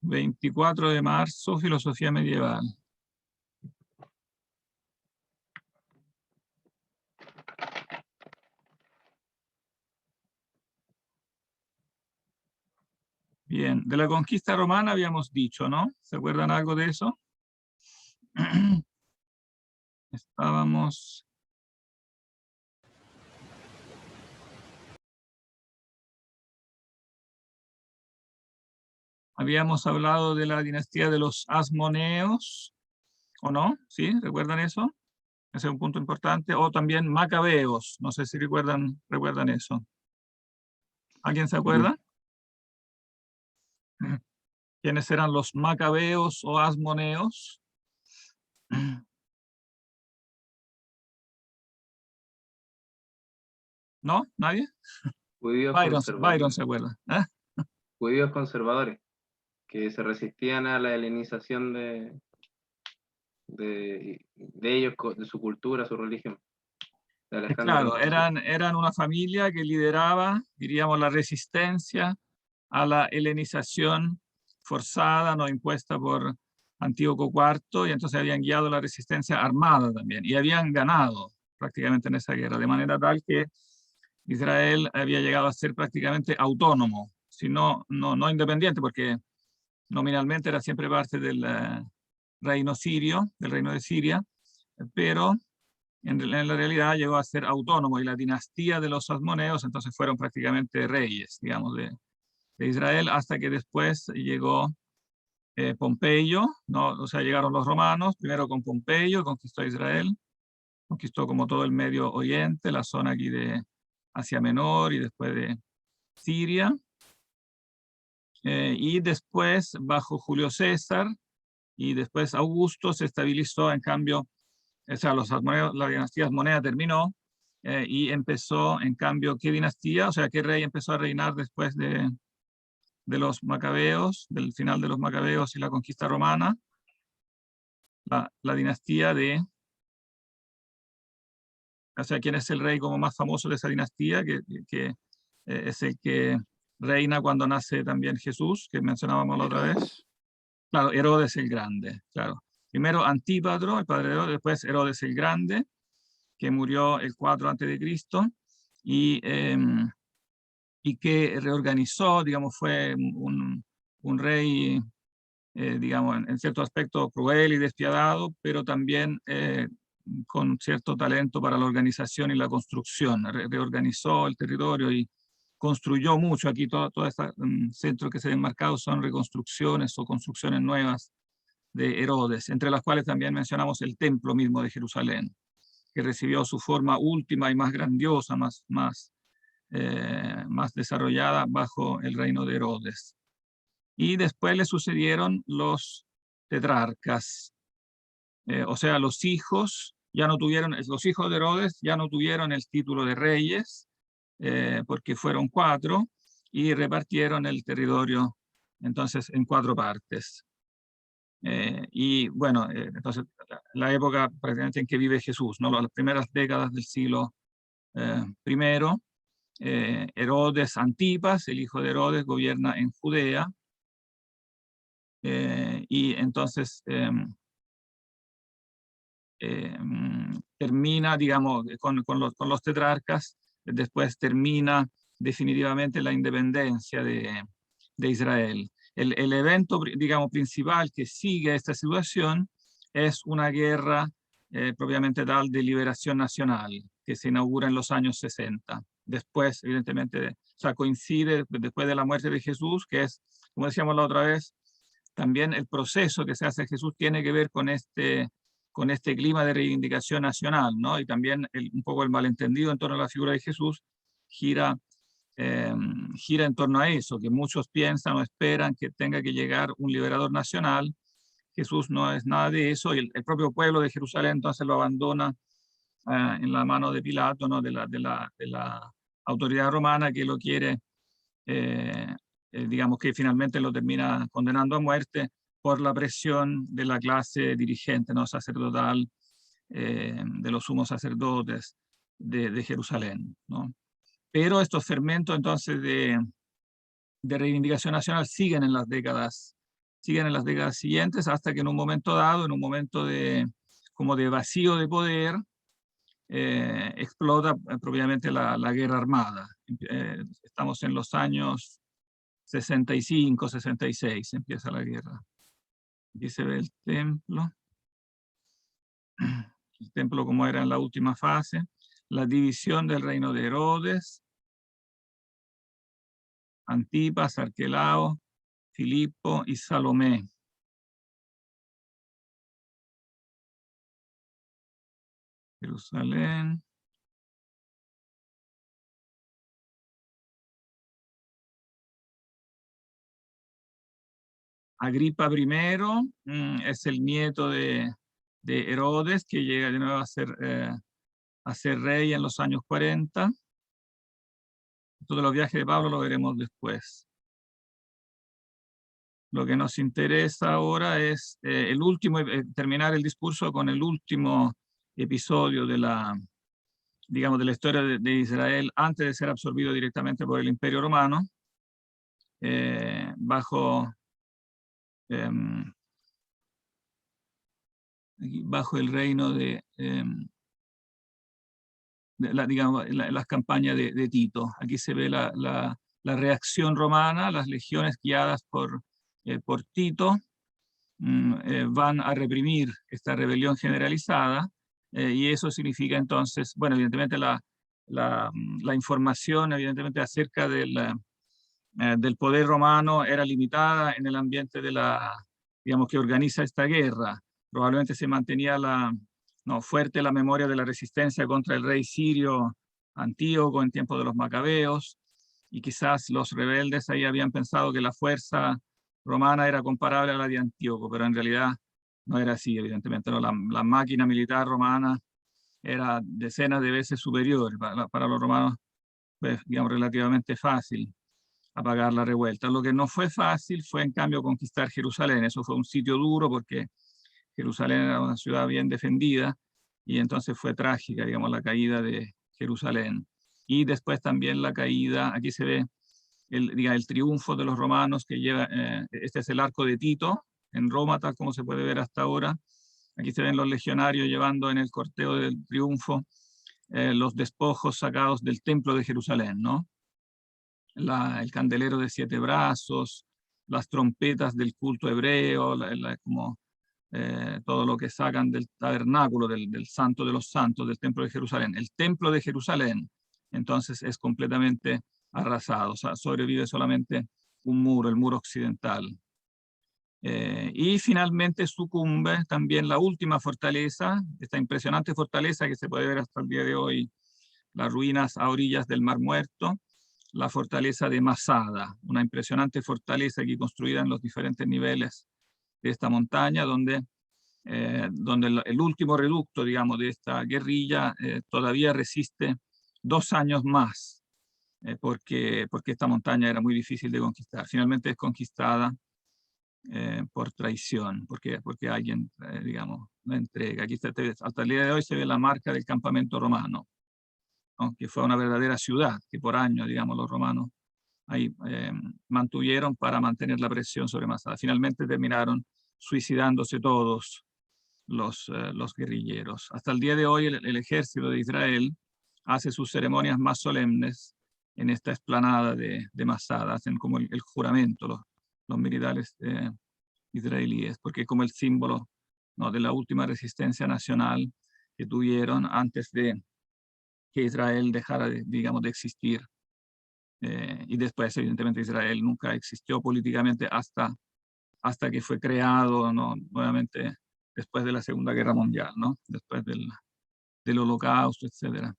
24 de marzo, filosofía medieval. Bien, de la conquista romana habíamos dicho, ¿no? ¿Se acuerdan algo de eso? Estábamos... Habíamos hablado de la dinastía de los Asmoneos, ¿o no? ¿Sí? ¿Recuerdan eso? Ese es un punto importante. O también Macabeos, no sé si recuerdan eso. ¿Alguien se acuerda? ¿Quiénes eran los Macabeos o Asmoneos? ¿No? ¿Nadie? Judíos Byron conservadores. se acuerda. ¿Eh? Judíos conservadores que se resistían a la helenización de ellos, de su cultura, su religión, de Alejandro el Claro, Magno. eran una familia que lideraba, diríamos, la resistencia a la helenización forzada, no impuesta por Antíoco IV, y entonces habían guiado la resistencia armada también, y habían ganado prácticamente en esa guerra, de manera tal que Israel había llegado a ser prácticamente autónomo, sino no independiente, porque nominalmente era siempre parte del reino sirio, del reino de Siria, pero en la realidad llegó a ser autónomo, y la dinastía de los Asmoneos entonces fueron prácticamente reyes, digamos, de Israel, hasta que después llegó Pompeyo, ¿no? O sea, llegaron los romanos, primero con Pompeyo, conquistó Israel, conquistó como todo el Medio Oriente, la zona aquí de Asia Menor y después de Siria, y después bajo Julio César y después Augusto se estabilizó, en cambio, o sea, la dinastía Asmonea terminó, y empezó, en cambio, ¿qué dinastía? O sea, ¿qué rey empezó a reinar después de los macabeos, del final de los macabeos y la conquista romana? La dinastía de, o sea, ¿quién es el rey como más famoso de esa dinastía? Que es el que reina cuando nace también Jesús, que mencionábamos la otra vez. Herodes. Claro, Herodes el Grande, claro. Primero Antípatro, el padre de Herodes, después Herodes el Grande, que murió el 4 antes de Cristo, y que reorganizó, digamos, fue un rey, digamos, en cierto aspecto cruel y despiadado, pero también con cierto talento para la organización y la construcción. Reorganizó el territorio y construyó mucho. Aquí todo este centro que se ha enmarcado son reconstrucciones o construcciones nuevas de Herodes, entre las cuales también mencionamos el templo mismo de Jerusalén, que recibió su forma última y más grandiosa, más desarrollada bajo el reino de Herodes. Y después le sucedieron los tetrarcas, o sea, los hijos de Herodes ya no tuvieron el título de reyes, porque fueron 4, y repartieron el territorio entonces en 4 partes. Y bueno, entonces la época prácticamente en que vive Jesús, ¿no? Las primeras décadas del siglo primero, Herodes Antipas, el hijo de Herodes, gobierna en Judea, y entonces termina, digamos, con los tetrarcas, después termina definitivamente la independencia de Israel. El evento, digamos, principal que sigue esta situación es una guerra propiamente tal de liberación nacional, que se inaugura en los años 60. Después, evidentemente, o sea, coincide después de la muerte de Jesús, que es, como decíamos la otra vez, también el proceso que se hace Jesús tiene que ver con este clima de reivindicación nacional, ¿no? Y también un poco el malentendido en torno a la figura de Jesús gira en torno a eso, que muchos piensan o esperan que tenga que llegar un liberador nacional. Jesús no es nada de eso, y el propio pueblo de Jerusalén entonces lo abandona en la mano de Pilato, ¿no? de la autoridad romana, que lo quiere, digamos que finalmente lo termina condenando a muerte por la presión de la clase dirigente, ¿no? Sacerdotal, de los sumos sacerdotes de Jerusalén, ¿no? Pero estos fermentos entonces de reivindicación nacional siguen en las décadas siguen en las décadas siguientes, hasta que en un momento dado, en un momento como de vacío de poder, explota propiamente la guerra armada. Estamos en los años 65, 66, empieza la guerra. Aquí se ve el templo como era en la última fase, la división del reino de Herodes, Antipas, Arquelao, Filipo y Salomé. Jerusalén. Agripa I es el nieto de Herodes, que llega de nuevo a ser rey en los años 40. Todos los viajes de Pablo lo veremos después. Lo que nos interesa ahora es terminar el discurso con el último episodio de la historia de Israel antes de ser absorbido directamente por el Imperio Romano, bajo el reino de las campañas de Tito. Aquí se ve la reacción romana, las legiones guiadas por Tito van a reprimir esta rebelión generalizada, y eso significa entonces, bueno, evidentemente la información evidentemente acerca del poder romano era limitada en el ambiente que organiza esta guerra. Probablemente se mantenía fuerte la memoria de la resistencia contra el rey sirio Antíoco en tiempos de los macabeos, y quizás los rebeldes ahí habían pensado que la fuerza romana era comparable a la de Antíoco, pero en realidad no era así, evidentemente. ¿No? La máquina militar romana era decenas de veces superior. Para los romanos, pues, relativamente fácil apagar la revuelta. Lo que no fue fácil fue, en cambio, conquistar Jerusalén. Eso fue un sitio duro porque Jerusalén era una ciudad bien defendida, y entonces fue trágica, la caída de Jerusalén. Y después también la caída, aquí se ve el triunfo de los romanos que lleva, este es el arco de Tito en Roma, tal como se puede ver hasta ahora. Aquí se ven los legionarios llevando en el corteo del triunfo los despojos sacados del templo de Jerusalén, ¿no? El candelero de 7 brazos, las trompetas del culto hebreo, todo lo que sacan del tabernáculo, del santo de los santos, del templo de Jerusalén. El templo de Jerusalén, entonces, es completamente arrasado, o sea, sobrevive solamente un muro, el muro occidental. Y finalmente sucumbe también la última fortaleza, esta impresionante fortaleza que se puede ver hasta el día de hoy, las ruinas a orillas del Mar Muerto, la fortaleza de Masada, una impresionante fortaleza aquí construida en los diferentes niveles de esta montaña, donde el último reducto, de esta guerrilla todavía resiste 2 años más, porque esta montaña era muy difícil de conquistar. Finalmente es conquistada por traición, porque alguien, la entrega. Aquí hasta el día de hoy se ve la marca del campamento romano, ¿no? Que fue una verdadera ciudad que por años, los romanos ahí mantuvieron para mantener la presión sobre Masada. Finalmente terminaron suicidándose todos los guerrilleros. Hasta el día de hoy el ejército de Israel hace sus ceremonias más solemnes en esta explanada de Masada, hacen como el juramento los militares israelíes, porque es como el símbolo, ¿no?, de la última resistencia nacional que tuvieron antes de que Israel dejara de existir. Y después, evidentemente, Israel nunca existió políticamente hasta que fue creado, ¿no?, nuevamente después de la Segunda Guerra Mundial, ¿no?, después del Holocausto, etc.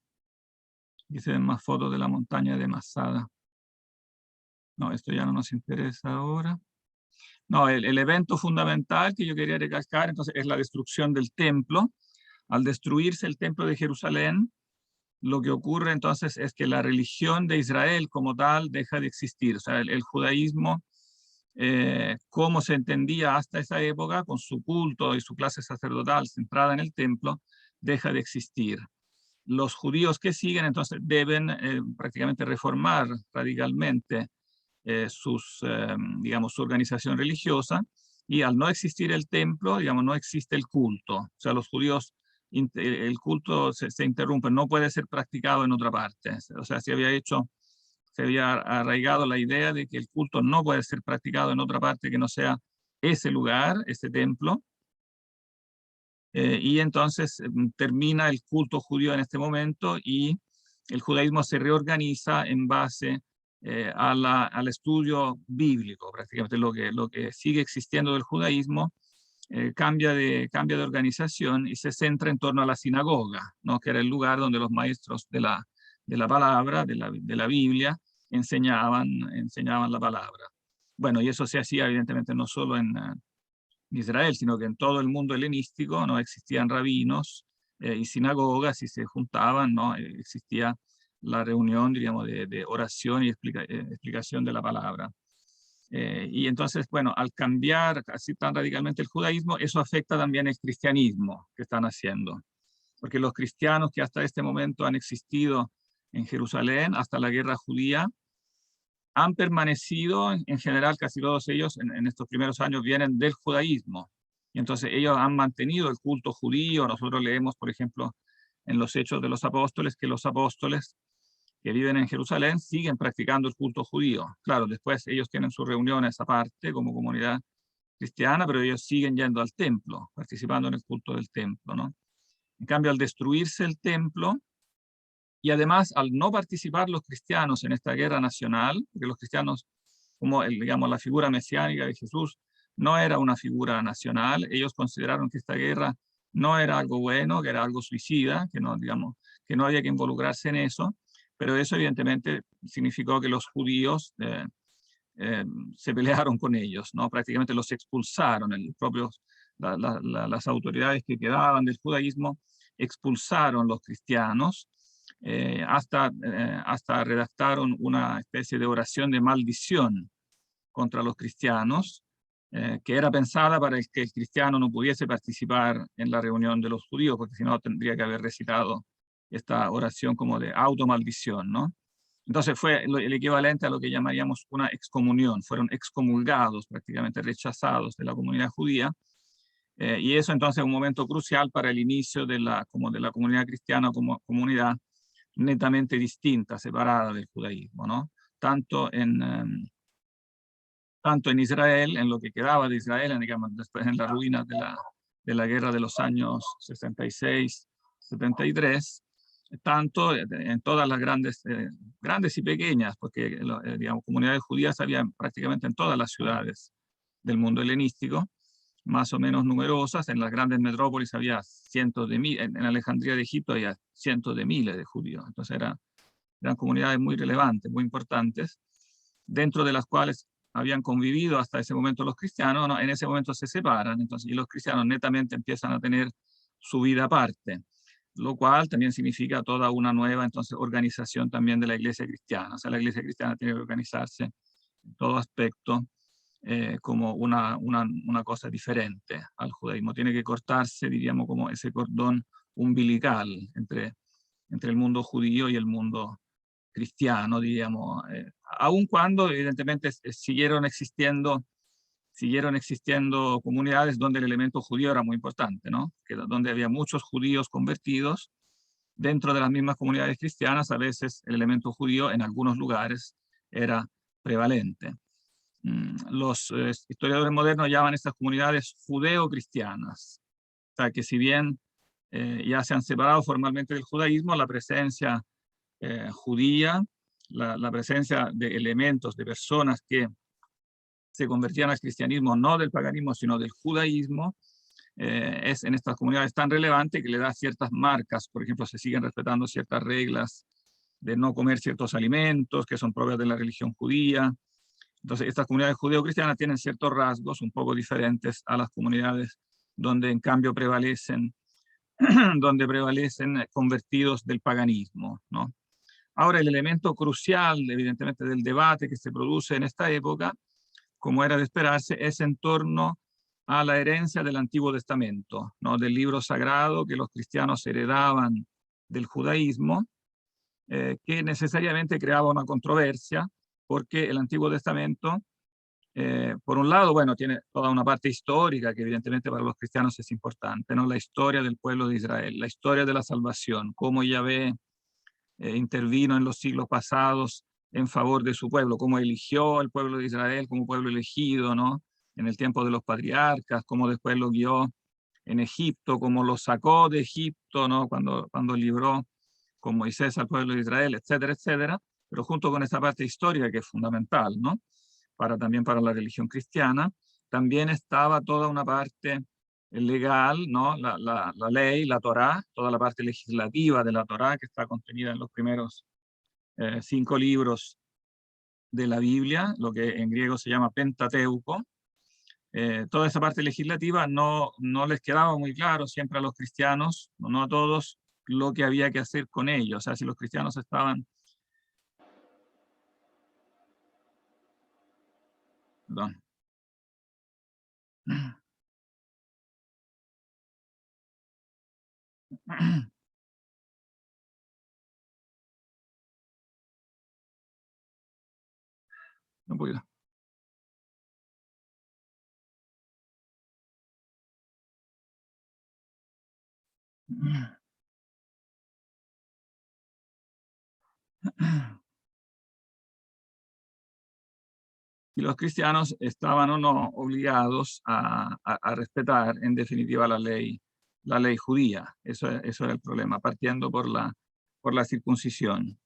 Aquí se ven más fotos de la montaña de Masada. No, esto ya no nos interesa ahora. No, el evento fundamental que yo quería recalcar entonces es la destrucción del templo. Al destruirse el templo de Jerusalén, lo que ocurre entonces es que la religión de Israel como tal deja de existir. O sea, el judaísmo, como se entendía hasta esa época, con su culto y su clase sacerdotal centrada en el templo, deja de existir. Los judíos que siguen entonces deben prácticamente reformar radicalmente su organización religiosa, y al no existir el templo, digamos, no existe el culto. O sea, los judíos, el culto se interrumpe, no puede ser practicado en otra parte. O sea, se había arraigado la idea de que el culto no puede ser practicado en otra parte que no sea ese lugar, ese templo. Y entonces termina el culto judío en este momento y el judaísmo se reorganiza en base al estudio bíblico. Prácticamente lo que sigue existiendo del judaísmo cambia de organización y se centra en torno a la sinagoga, ¿no? Que era el lugar donde los maestros de la palabra, de la Biblia, enseñaban la palabra. Bueno, y eso se hacía evidentemente no solo en Israel, sino que en todo el mundo helenístico no existían rabinos y sinagogas y se juntaban, ¿no? Existía la reunión, diríamos, de oración y explicación de la palabra. Y entonces, bueno, al cambiar así tan radicalmente el judaísmo, eso afecta también el cristianismo que están haciendo. Porque los cristianos que hasta este momento han existido en Jerusalén, hasta la guerra judía, han permanecido, en general, casi todos ellos en estos primeros años vienen del judaísmo. Y entonces ellos han mantenido el culto judío. Nosotros leemos, por ejemplo, en los Hechos de los Apóstoles, que los apóstoles que viven en Jerusalén siguen practicando el culto judío. Claro, después ellos tienen sus reuniones aparte como comunidad cristiana, pero ellos siguen yendo al templo, participando en el culto del templo, ¿no? En cambio, al destruirse el templo, y además al no participar los cristianos en esta guerra nacional, porque los cristianos, como digamos, la figura mesiánica de Jesús, no era una figura nacional, ellos consideraron que esta guerra no era algo bueno, que era algo suicida, que no, digamos, que no había que involucrarse en eso, pero eso evidentemente significó que los judíos se pelearon con ellos, ¿no? Prácticamente los expulsaron, las autoridades que quedaban del judaísmo expulsaron los cristianos, hasta redactaron una especie de oración de maldición contra los cristianos, que era pensada para que el cristiano no pudiese participar en la reunión de los judíos, porque si no tendría que haber recitado esta oración como de automaldición, ¿no? Entonces fue el equivalente a lo que llamaríamos una excomunión, fueron excomulgados, prácticamente rechazados de la comunidad judía, y eso entonces es un momento crucial para el inicio de la comunidad cristiana como comunidad netamente distinta, separada del judaísmo, ¿no? Tanto en Israel, en lo que quedaba de Israel, digamos, después en las ruinas de la guerra de los años 66, 73, tanto en todas las grandes y pequeñas, porque digamos, comunidades judías había prácticamente en todas las ciudades del mundo helenístico, más o menos numerosas. En las grandes metrópolis había cientos de miles, en Alejandría de Egipto había cientos de miles de judíos. Entonces eran comunidades muy relevantes, muy importantes, dentro de las cuales habían convivido hasta ese momento los cristianos, ¿no? En ese momento se separan, entonces, y los cristianos netamente empiezan a tener su vida aparte, lo cual también significa toda una nueva entonces organización también de la iglesia cristiana. O sea, la iglesia cristiana tiene que organizarse en todo aspecto como una cosa diferente al judaísmo. Tiene que cortarse, diríamos, como ese cordón umbilical entre el mundo judío y el mundo cristiano, diríamos, aun cuando evidentemente siguieron existiendo comunidades donde el elemento judío era muy importante, ¿no? Donde había muchos judíos convertidos. Dentro de las mismas comunidades cristianas, a veces el elemento judío en algunos lugares era prevalente. Los historiadores modernos llaman estas comunidades judeo-cristianas. O sea, que si bien ya se han separado formalmente del judaísmo, la presencia judía, la presencia de elementos, de personas que se convertían al cristianismo, no del paganismo, sino del judaísmo, es en estas comunidades tan relevante que le da ciertas marcas. Por ejemplo, se siguen respetando ciertas reglas de no comer ciertos alimentos que son propias de la religión judía. Entonces, estas comunidades judeo-cristianas tienen ciertos rasgos un poco diferentes a las comunidades donde en cambio prevalecen convertidos del paganismo, ¿no? Ahora, el elemento crucial, evidentemente, del debate que se produce en esta época, como era de esperarse, es en torno a la herencia del Antiguo Testamento, ¿no? Del libro sagrado que los cristianos heredaban del judaísmo, que necesariamente creaba una controversia, porque el Antiguo Testamento por un lado, bueno, tiene toda una parte histórica que evidentemente para los cristianos es importante, ¿no? La historia del pueblo de Israel, la historia de la salvación, cómo Yahvé intervino en los siglos pasados en favor de su pueblo, cómo eligió al pueblo de Israel como pueblo elegido, ¿no? En el tiempo de los patriarcas, cómo después lo guió en Egipto, cómo lo sacó de Egipto, ¿no? Cuando libró con Moisés al pueblo de Israel, etcétera, etcétera, pero junto con esa parte histórica que es fundamental, ¿no? También para la religión cristiana, también estaba toda una parte legal, ¿no? La ley, la Torá, toda la parte legislativa de la Torá que está contenida en los primeros 5 libros de la Biblia, lo que en griego se llama Pentateuco. Toda esa parte legislativa no les quedaba muy claro siempre a los cristianos, no a todos, lo que había que hacer con ellos. O sea, si los cristianos estaban... Perdón. Un poquito. Y los cristianos estaban o no obligados a respetar en definitiva la ley judía. Eso era el problema, partiendo por la circuncisión.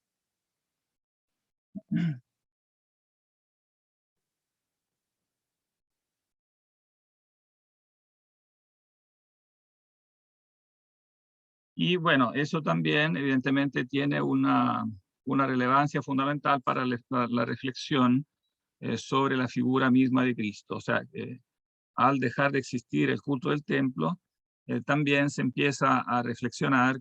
Y bueno, eso también evidentemente tiene una relevancia fundamental para la reflexión sobre la figura misma de Cristo. O sea, al dejar de existir el culto del templo, también se empieza a reflexionar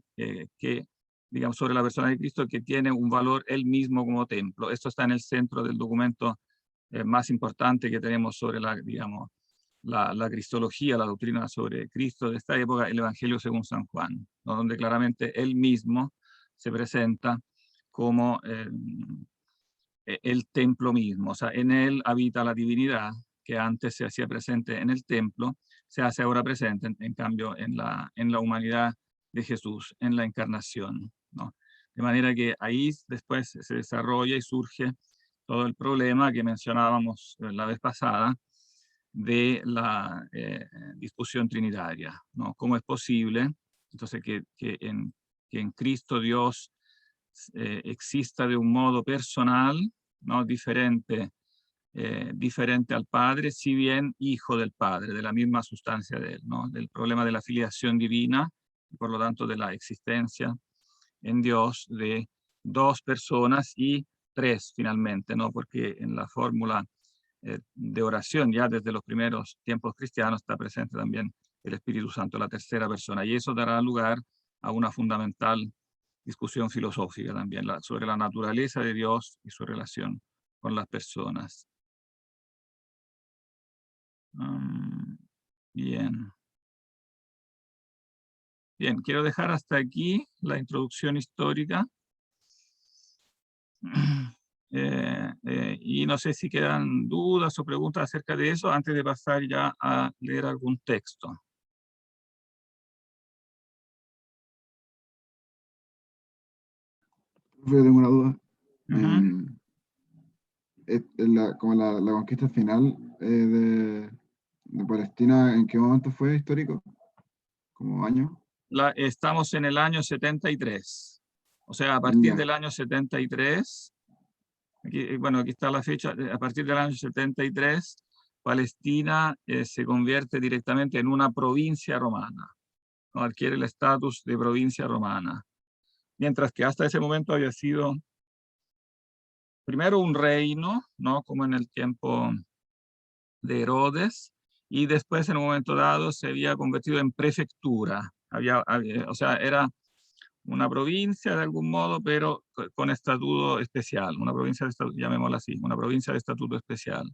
digamos, sobre la persona de Cristo, que tiene un valor él mismo como templo. Esto está en el centro del documento más importante que tenemos sobre digamos, la cristología, la doctrina sobre Cristo de esta época, el Evangelio según San Juan, ¿no? Donde claramente él mismo se presenta como el templo mismo. O sea, en él habita la divinidad que antes se hacía presente en el templo, se hace ahora presente, en cambio, en la humanidad de Jesús, en la encarnación, ¿no? De manera que ahí después se desarrolla y surge todo el problema que mencionábamos la vez pasada de la discusión trinitaria, ¿no? ¿Cómo es posible entonces que en Cristo Dios exista de un modo personal, ¿no? diferente al Padre, si bien hijo del Padre, de la misma sustancia de él, ¿no? Del problema de la filiación divina, y por lo tanto de la existencia en Dios de 2 personas y 3 finalmente, ¿no? Porque en la fórmula de oración, ya desde los primeros tiempos cristianos, está presente también el Espíritu Santo, la tercera persona, y eso dará lugar a una fundamental discusión filosófica también sobre la naturaleza de Dios y su relación con las personas. Bien. Bien, quiero dejar hasta aquí la introducción histórica. Y no sé si quedan dudas o preguntas acerca de eso antes de pasar ya a leer algún texto. Yo tengo una duda. Ujú. Como la conquista final de Palestina, ¿en qué momento fue histórico? ¿Como año? Estamos en el año 73. O sea, a partir Ya, del año 73, bueno, aquí está la fecha, a partir del año 73, Palestina se convierte directamente en una provincia romana, ¿no? Adquiere el estatus de provincia romana, mientras que hasta ese momento había sido primero un reino, ¿no? Como en el tiempo de Herodes, y después en un momento dado se había convertido en prefectura. O sea, era una provincia de algún modo, pero con estatuto especial, una provincia de estatuto, llamémosla así, una provincia de estatuto especial,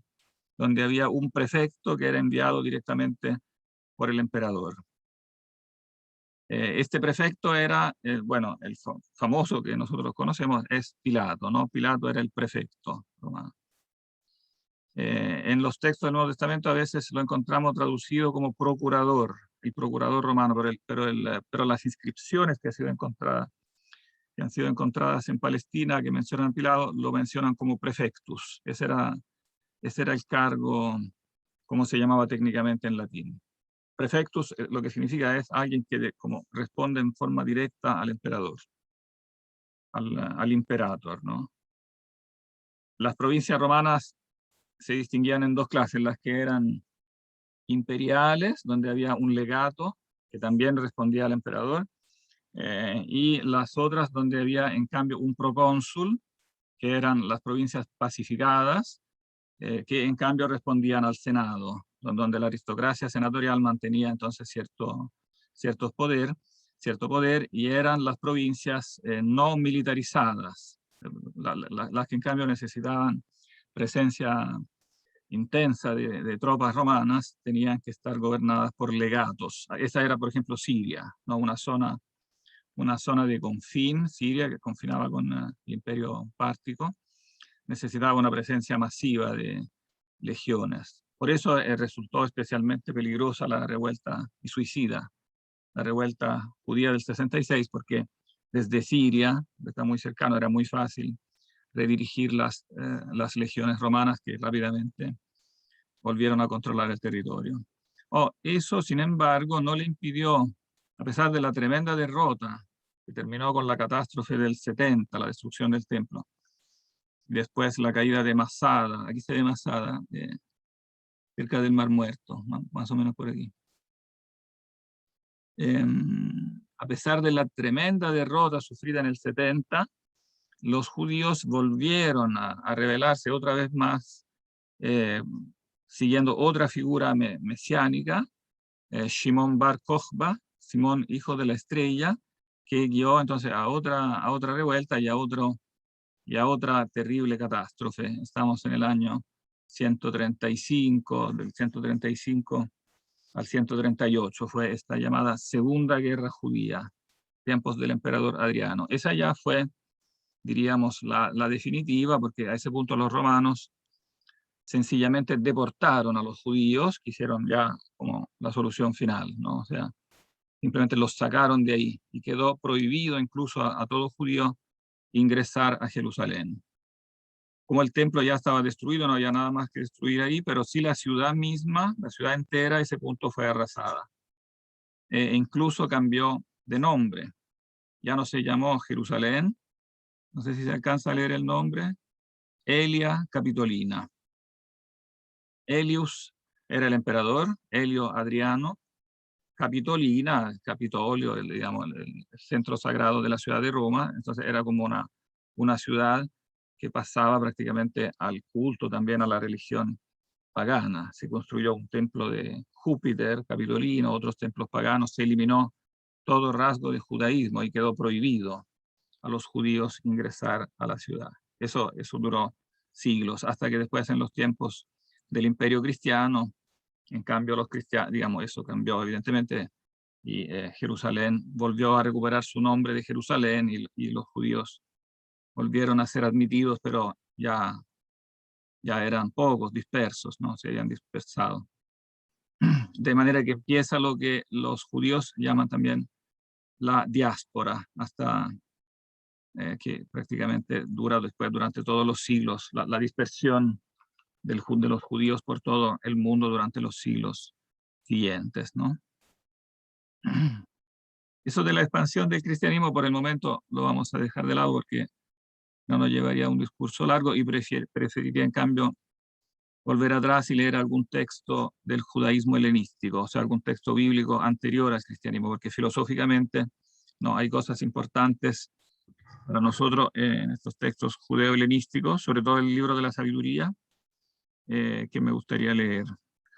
donde había un prefecto que era enviado directamente por el emperador. Este prefecto era, bueno, el famoso que nosotros conocemos es Pilato, ¿no? Pilato era el prefecto romano. En los textos del Nuevo Testamento a veces lo encontramos traducido como procurador, el procurador romano, pero las inscripciones que han sido encontradas en Palestina, que mencionan Pilato, lo mencionan como prefectus. Ese era el cargo, como se llamaba técnicamente en latín. Prefectus lo que significa es alguien que como responde en forma directa al emperador, al imperator, ¿no? Las provincias romanas se distinguían en dos clases, las que eran imperiales, donde había un legato que también respondía al emperador, y las otras donde había en cambio un procónsul, que eran las provincias pacificadas, que en cambio respondían al Senado, donde la aristocracia senatorial mantenía entonces cierto poder, y eran las provincias no militarizadas, las que en cambio necesitaban presencia intensa de tropas romanas, tenían que estar gobernadas por legatos. Esa era, por ejemplo, Siria, ¿no? Una zona de confín, Siria, que confinaba con el Imperio Pártico, necesitaba una presencia masiva de legiones. Por eso resultó especialmente peligrosa la revuelta y suicida, la revuelta judía del 66, porque desde Siria, que está muy cercano, era muy fácil redirigir las legiones romanas que rápidamente volvieron a controlar el territorio. Eso, sin embargo, no le impidió, a pesar de la tremenda derrota que terminó con la catástrofe del 70, la destrucción del templo, después la caída de Masada, aquí se ve Masada, cerca del Mar Muerto, más o menos por aquí. A pesar de la tremenda derrota sufrida en el 70, los judíos volvieron a rebelarse otra vez más, siguiendo otra figura mesiánica, Shimon Bar Kokhba, Simón hijo de la estrella, que guió entonces a otra revuelta y a otra terrible catástrofe. Estamos en el año 135, del 135 al 138, fue esta llamada Segunda Guerra Judía, tiempos del emperador Adriano. Esa ya fue, diríamos, la definitiva, porque a ese punto los romanos sencillamente deportaron a los judíos, que hicieron ya como la solución final, ¿no? O sea, simplemente los sacaron de ahí y quedó prohibido incluso a todo judío ingresar a Jerusalén. Como el templo ya estaba destruido, no había nada más que destruir ahí, pero sí la ciudad misma, la ciudad entera, a ese punto fue arrasada. Incluso cambió de nombre. Ya no se llamó Jerusalén, no sé si se alcanza a leer el nombre, Aelia Capitolina. Helius era el emperador, Helio Adriano. Capitolina, Capitolio, digamos, el centro sagrado de la ciudad de Roma, entonces era como una ciudad que pasaba prácticamente al culto, también a la religión pagana. Se construyó un templo de Júpiter, Capitolino, otros templos paganos, se eliminó todo rasgo de judaísmo y quedó prohibido a los judíos ingresar a la ciudad. Eso duró siglos, hasta que después en los tiempos del Imperio Cristiano, en cambio los cristianos, digamos, eso cambió evidentemente, y Jerusalén volvió a recuperar su nombre de Jerusalén y los judíos volvieron a ser admitidos, pero ya eran pocos, dispersos, ¿no? Se habían dispersado. De manera que empieza lo que los judíos llaman también la diáspora, hasta que prácticamente dura después durante todos los siglos, la dispersión de los judíos por todo el mundo durante los siglos siguientes, ¿no? Eso de la expansión del cristianismo por el momento lo vamos a dejar de lado porque no nos llevaría a un discurso largo y preferiría en cambio volver atrás y leer algún texto del judaísmo helenístico, o sea, algún texto bíblico anterior al cristianismo, porque filosóficamente no hay cosas importantes para nosotros en estos textos judeo-helenísticos, sobre todo el libro de la sabiduría, que me gustaría leer.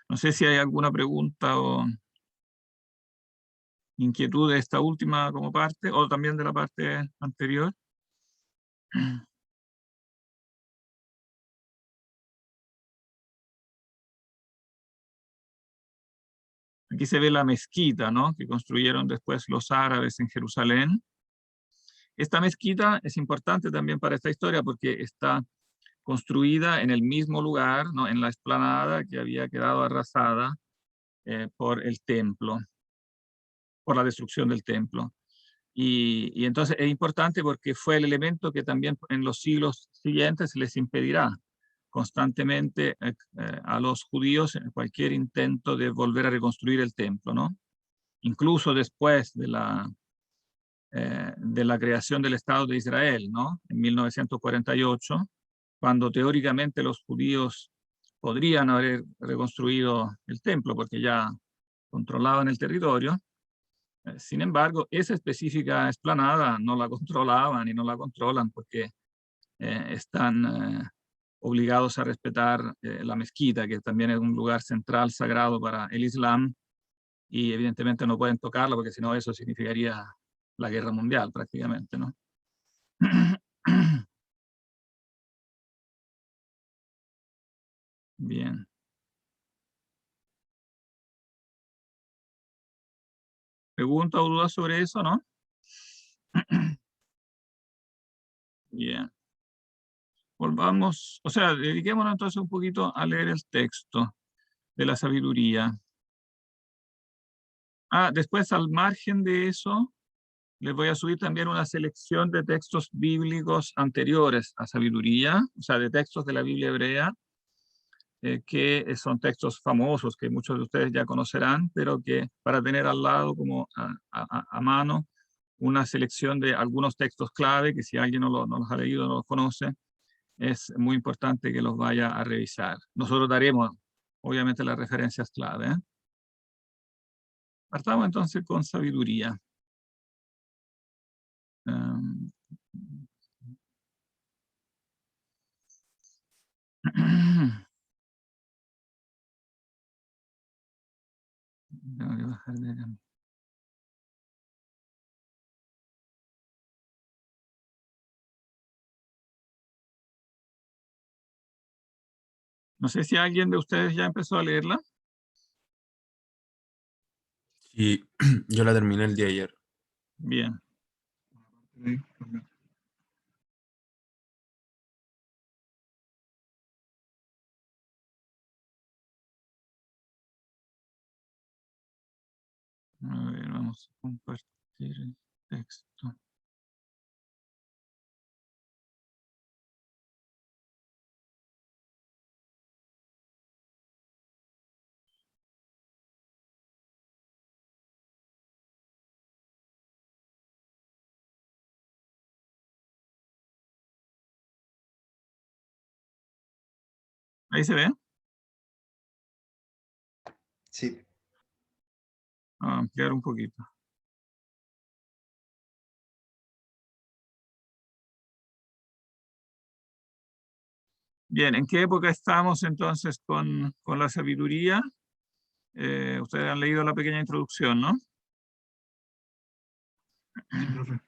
No sé si hay alguna pregunta o inquietud de esta última como parte, o también de la parte anterior. Aquí se ve la mezquita, ¿no?, que construyeron después los árabes en Jerusalén. Esta mezquita es importante también para esta historia porque está construida en el mismo lugar, ¿no? En la explanada que había quedado arrasada por el templo, por la destrucción del templo. Y entonces es importante porque fue el elemento que también en los siglos siguientes les impedirá constantemente a los judíos cualquier intento de volver a reconstruir el templo, ¿no? Incluso después de la creación del Estado de Israel, ¿no? En 1948, cuando teóricamente los judíos podrían haber reconstruido el templo porque ya controlaban el territorio. Sin embargo, esa específica explanada no la controlaban y no la controlan porque están obligados a respetar la mezquita, que también es un lugar central sagrado para el Islam, y evidentemente no pueden tocarla porque si no eso significaría la guerra mundial prácticamente, ¿no? Bien. ¿Pregunta o duda sobre eso, no? Bien. Volvamos, o sea, dediquémonos entonces un poquito a leer el texto de la sabiduría. Después, al margen de eso, les voy a subir también una selección de textos bíblicos anteriores a sabiduría, o sea, de textos de la Biblia hebrea, que son textos famosos que muchos de ustedes ya conocerán, pero que para tener al lado como a mano una selección de algunos textos clave que si alguien no los ha leído, no los conoce, es muy importante que los vaya a revisar. Nosotros daremos, obviamente, las referencias clave. Partamos entonces con sabiduría. Tengo que bajar de acá. No sé si alguien de ustedes ya empezó a leerla. Sí, yo la terminé el día de ayer. Bien. Sí, también. A ver, vamos a compartir el texto. Ahí se ve. Sí. Vamos a ampliar un poquito. Bien, ¿en qué época estamos entonces con la sabiduría? Ustedes han leído la pequeña introducción, ¿no? Sí, profe.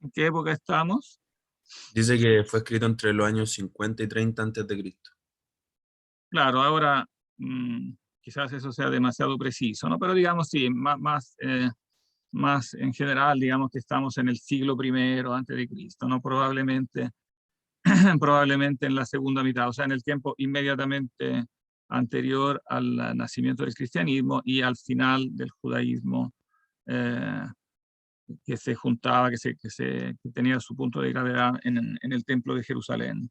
¿En qué época estamos? Dice que fue escrito entre los años 50 y 30 antes de Cristo. Claro, ahora quizás eso sea demasiado preciso, ¿no? Pero digamos, sí, más en general, digamos que estamos en el siglo I antes de Cristo, ¿no? Probablemente en la segunda mitad, o sea, en el tiempo inmediatamente anterior al nacimiento del cristianismo y al final del judaísmo, que se juntaba, que tenía su punto de gravedad en el templo de Jerusalén.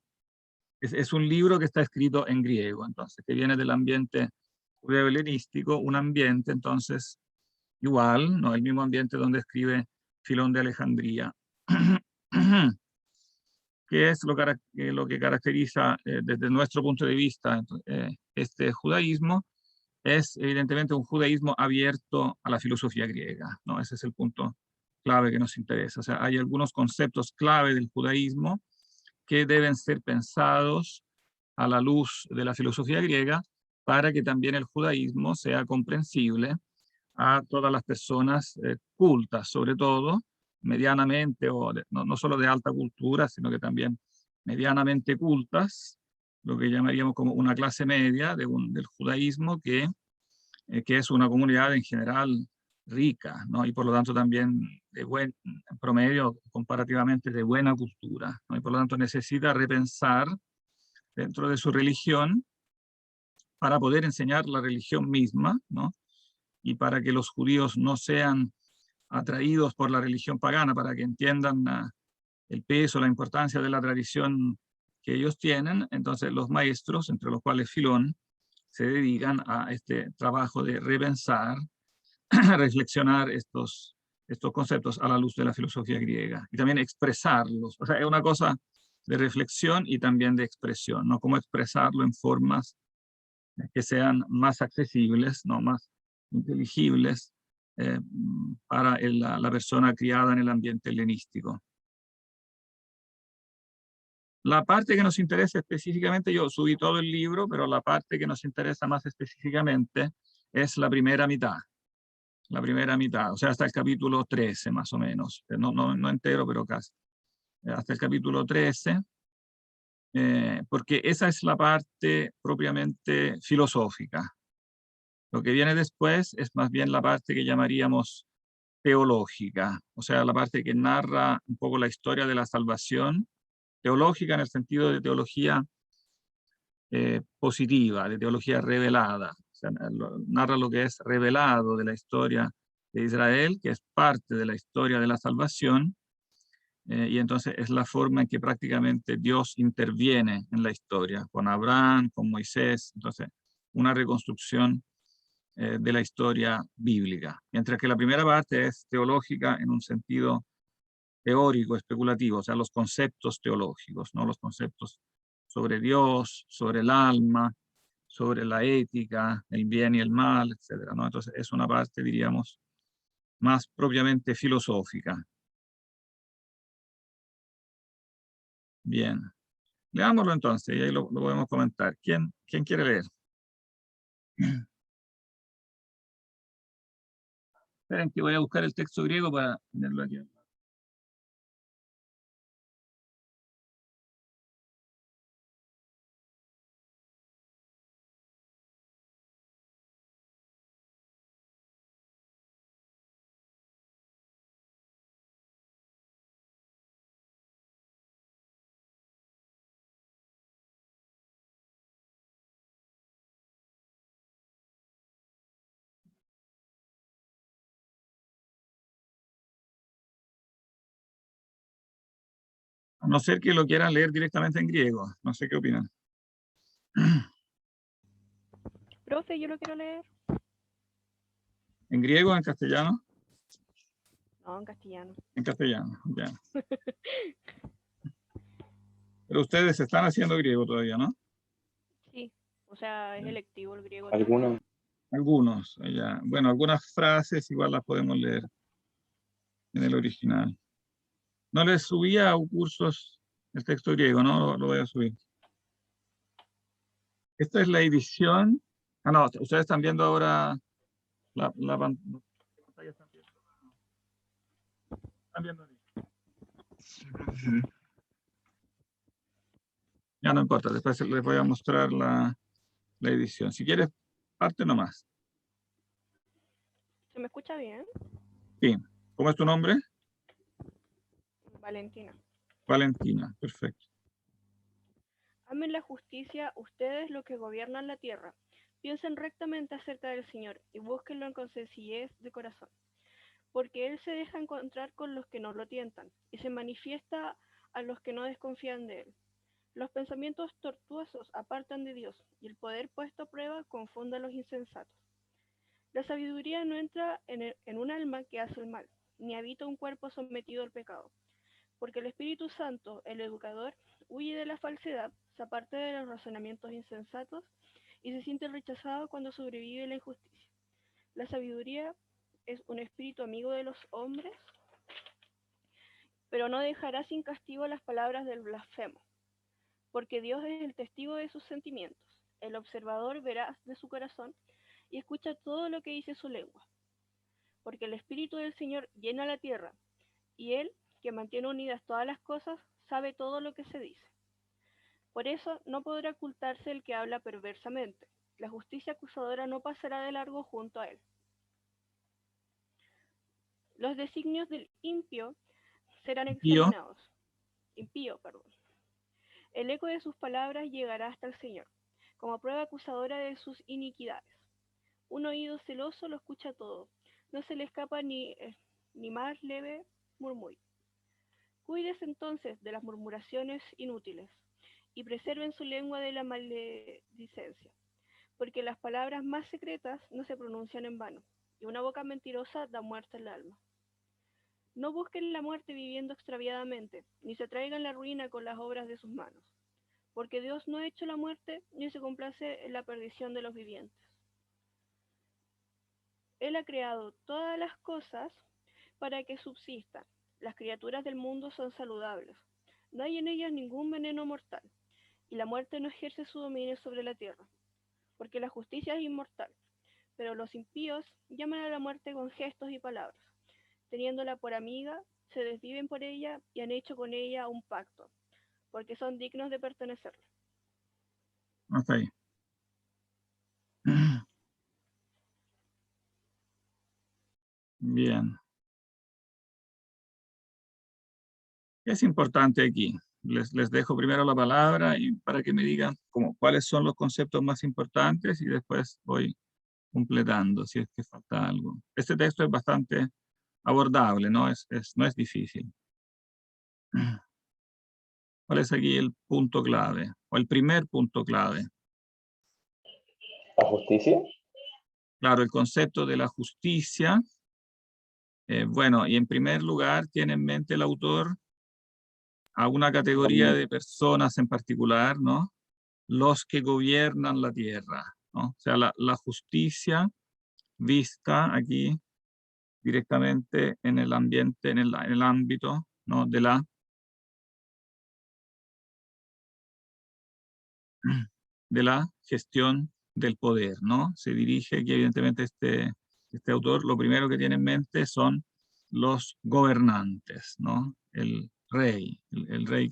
Es un libro que está escrito en griego, entonces, que viene del ambiente judeo-helenístico, un ambiente, entonces, igual, ¿no? El mismo ambiente donde escribe Filón de Alejandría. ¿Qué es lo que caracteriza desde nuestro punto de vista este judaísmo? Es evidentemente un judaísmo abierto a la filosofía griega, ¿no? Ese es el punto clave que nos interesa. O sea, hay algunos conceptos clave del judaísmo que deben ser pensados a la luz de la filosofía griega para que también el judaísmo sea comprensible a todas las personas cultas, sobre todo medianamente, no solo de alta cultura, sino que también medianamente cultas, lo que llamaríamos como una clase media del judaísmo, que es una comunidad en general rica, ¿no? Y por lo tanto también de buen promedio comparativamente de buena cultura, ¿no? Y por lo tanto necesita repensar dentro de su religión para poder enseñar la religión misma, ¿no? Y para que los judíos no sean atraídos por la religión pagana, para que entiendan el peso, la importancia de la tradición que ellos tienen. Entonces los maestros, entre los cuales Filón, se dedican a este trabajo de repensar, reflexionar estos conceptos a la luz de la filosofía griega y también expresarlos. O sea, es una cosa de reflexión y también de expresión, ¿no? Cómo expresarlo en formas que sean más accesibles, ¿no? Más inteligibles para la persona criada en el ambiente helenístico. La parte que nos interesa específicamente, yo subí todo el libro, pero la parte que nos interesa más específicamente es la primera mitad. La primera mitad, o sea, hasta el capítulo 13 más o menos. No entero, pero casi. Hasta el capítulo 13, porque esa es la parte propiamente filosófica. Lo que viene después es más bien la parte que llamaríamos teológica, o sea, la parte que narra un poco la historia de la salvación, teológica en el sentido de teología positiva, de teología revelada. O sea, narra lo que es revelado de la historia de Israel, que es parte de la historia de la salvación, y entonces es la forma en que prácticamente Dios interviene en la historia, con Abraham, con Moisés, entonces una reconstrucción de la historia bíblica. Mientras que la primera parte es teológica en un sentido teórico, especulativo, o sea, los conceptos teológicos, ¿no? Los conceptos sobre Dios, sobre el alma, sobre la ética, el bien y el mal, etc., ¿no? Entonces es una parte, diríamos, más propiamente filosófica. Bien. Leámoslo entonces, y ahí lo podemos comentar. ¿Quién quiere leer? Esperen que voy a buscar el texto griego para tenerlo aquí. A no ser que lo quieran leer directamente en griego. No sé qué opinan. Profe, yo lo quiero leer. ¿En griego o en castellano? No, en castellano. En castellano, ya. Pero ustedes están haciendo griego todavía, ¿no? Sí, o sea, es electivo el griego. Algunos. Algunos, ya. Bueno, algunas frases igual las podemos leer en el original. No les subía a cursos el texto griego, ¿no? Lo voy a subir. Esta es la edición. Ah, no, ustedes están viendo ahora la pantalla. ¿Están viendo? Ya no importa, después les voy a mostrar la edición. Si quieres, parte nomás. ¿Se me escucha bien? Sí. ¿Cómo es tu nombre? Valentina. Valentina, perfecto. Amen la justicia ustedes los que gobiernan la tierra. Piensen rectamente acerca del Señor y búsquenlo con sencillez de corazón. Porque Él se deja encontrar con los que no lo tientan y se manifiesta a los que no desconfían de Él. Los pensamientos tortuosos apartan de Dios y el poder puesto a prueba confunde a los insensatos. La sabiduría no entra en un alma que hace el mal, ni habita un cuerpo sometido al pecado. Porque el Espíritu Santo, el educador, huye de la falsedad, se aparta de los razonamientos insensatos y se siente rechazado cuando sobrevive la injusticia. La sabiduría es un espíritu amigo de los hombres, pero no dejará sin castigo las palabras del blasfemo, porque Dios es el testigo de sus sentimientos, el observador veraz de su corazón y escucha todo lo que dice su lengua. Porque el Espíritu del Señor llena la tierra, y Él, que mantiene unidas todas las cosas, sabe todo lo que se dice. Por eso no podrá ocultarse el que habla perversamente. La justicia acusadora no pasará de largo junto a él. Los designios del impío serán Impío. examinados. Impío, perdón. El eco de sus palabras llegará hasta el Señor, como prueba acusadora de sus iniquidades. Un oído celoso lo escucha todo, no se le escapa ni más leve murmullo. Cuídese entonces de las murmuraciones inútiles, y preserven su lengua de la maledicencia, porque las palabras más secretas no se pronuncian en vano, y una boca mentirosa da muerte al alma. No busquen la muerte viviendo extraviadamente, ni se traigan la ruina con las obras de sus manos, porque Dios no ha hecho la muerte, ni se complace en la perdición de los vivientes. Él ha creado todas las cosas para que subsistan. Las criaturas del mundo son saludables. No hay en ellas ningún veneno mortal, y la muerte no ejerce su dominio sobre la tierra, porque la justicia es inmortal. Pero los impíos llaman a la muerte con gestos y palabras. Teniéndola por amiga, se desviven por ella y han hecho con ella un pacto, porque son dignos de pertenecerle. Hasta ahí. Bien. ¿Qué es importante aquí? Les dejo primero la palabra y para que me digan cuáles son los conceptos más importantes y después voy completando si es que falta algo. Este texto es bastante abordable, no es difícil. ¿Cuál es aquí el punto clave? O el primer punto clave. ¿La justicia? Claro, el concepto de la justicia. Bueno, y en primer lugar tiene en mente el autor a una categoría de personas en particular, ¿no? Los que gobiernan la tierra, ¿no? O sea, la justicia vista aquí directamente en el ambiente, en el ámbito, ¿no? de la gestión del poder, ¿no? Se dirige aquí evidentemente este autor, lo primero que tiene en mente son los gobernantes, ¿no? El rey, el rey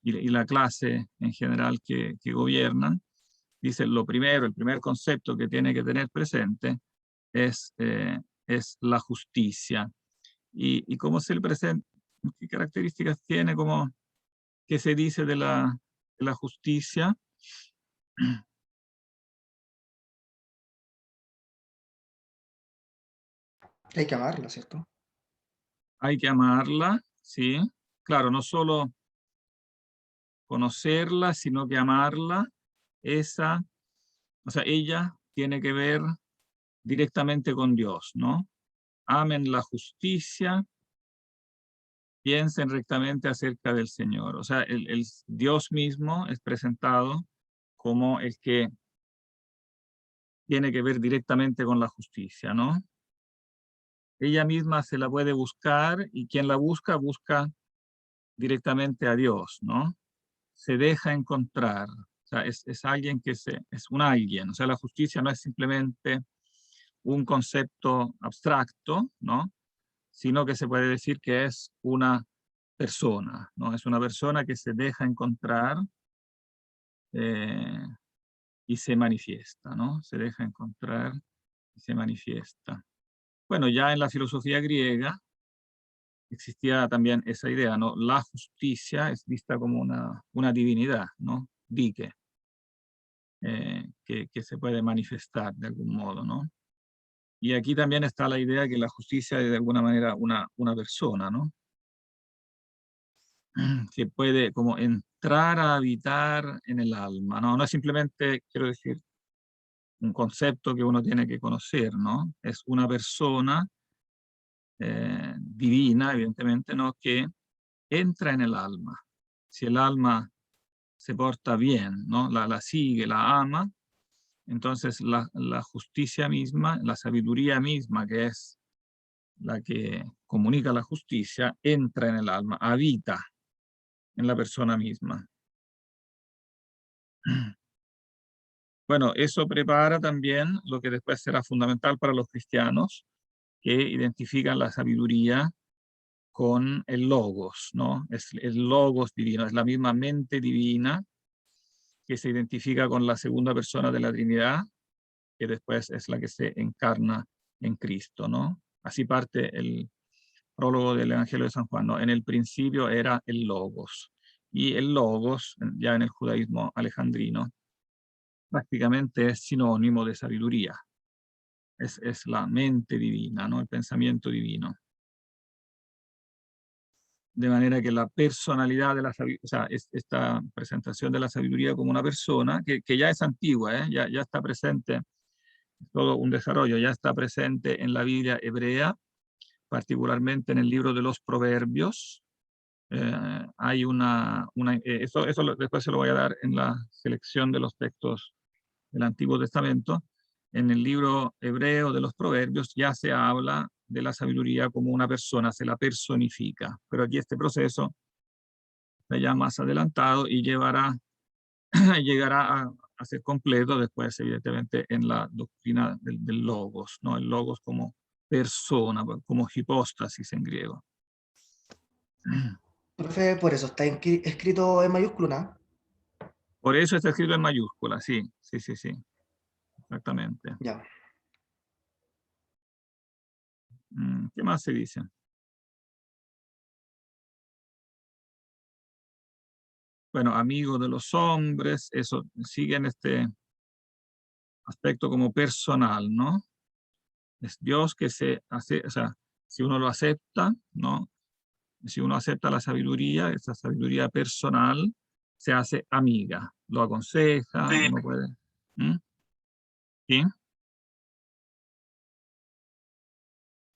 y la clase en general que gobiernan. Dice, el primer concepto que tiene que tener presente es la justicia. ¿Y cómo se le presenta? ¿Qué características tiene? ¿Qué se dice de la justicia? Hay que amarla, ¿cierto? Hay que amarla, ¿sí? Claro, no solo conocerla, sino que amarla. O sea, ella tiene que ver directamente con Dios, ¿no? Amen la justicia, piensen rectamente acerca del Señor. O sea, el Dios mismo es presentado como el que tiene que ver directamente con la justicia, ¿no? Ella misma se la puede buscar y quien la busca, busca directamente a Dios, ¿no? Se deja encontrar. O sea, es alguien es un alguien. O sea, la justicia no es simplemente un concepto abstracto, ¿no? Sino que se puede decir que es una persona, ¿no? Es una persona que se deja encontrar y se manifiesta, ¿no? Se deja encontrar y se manifiesta. Bueno, ya en la filosofía griega existía también esa idea, ¿no? La justicia es vista como una divinidad, ¿no? Dike, que se puede manifestar de algún modo, ¿no? Y aquí también está la idea que la justicia es de alguna manera una persona, ¿no? Que puede como entrar a habitar en el alma, ¿no? No es simplemente, quiero decir, un concepto que uno tiene que conocer, ¿no? Es una persona divina, evidentemente, ¿no? Que entra en el alma. Si el alma se porta bien, ¿no? La sigue, la ama, entonces la justicia misma, la sabiduría misma, que es la que comunica la justicia, entra en el alma, habita en la persona misma. Bueno, eso prepara también lo que después será fundamental para los cristianos, que identifican la sabiduría con el logos, ¿no? Es el logos divino, es la misma mente divina que se identifica con la segunda persona de la Trinidad, que después es la que se encarna en Cristo, ¿no? Así parte el prólogo del Evangelio de San Juan, ¿no? En el principio era el logos, Y el logos, ya en el judaísmo alejandrino, prácticamente es sinónimo de sabiduría. Es la mente divina, ¿no? El pensamiento divino. De manera que la personalidad de la sabiduría, o sea, esta presentación de la sabiduría como una persona, que ya es antigua, ya está presente, todo un desarrollo, ya está presente en la Biblia hebrea, particularmente en el libro de los Proverbios. Hay eso después se lo voy a dar en la selección de los textos del Antiguo Testamento. En el libro hebreo de los Proverbios ya se habla de la sabiduría como una persona, se la personifica. Pero aquí este proceso está ya más adelantado y llegará a ser completo después, evidentemente, en la doctrina del logos, ¿no? El logos como persona, como hipóstasis en griego. Profe, por eso está escrito en mayúscula, ¿no? Por eso está escrito en mayúscula, sí, exactamente. Ya. ¿Qué más se dice? Bueno, amigo de los hombres, eso sigue en este aspecto como personal, ¿no? Es Dios que se hace, o sea, si uno lo acepta, ¿no? Si uno acepta la sabiduría, esa sabiduría personal, se hace amiga, lo aconseja, Sí. uno puede. ¿Sí?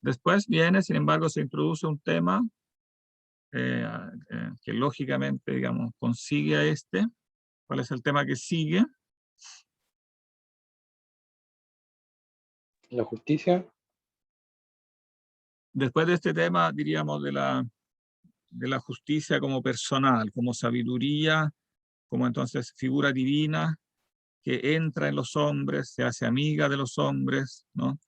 Después viene, sin embargo, se introduce un tema que lógicamente, digamos, consigue a este. ¿Cuál es el tema que sigue? La justicia. Después de este tema, diríamos, de la justicia como personal, como sabiduría, como entonces figura divina que entra en los hombres, se hace amiga de los hombres, ¿no?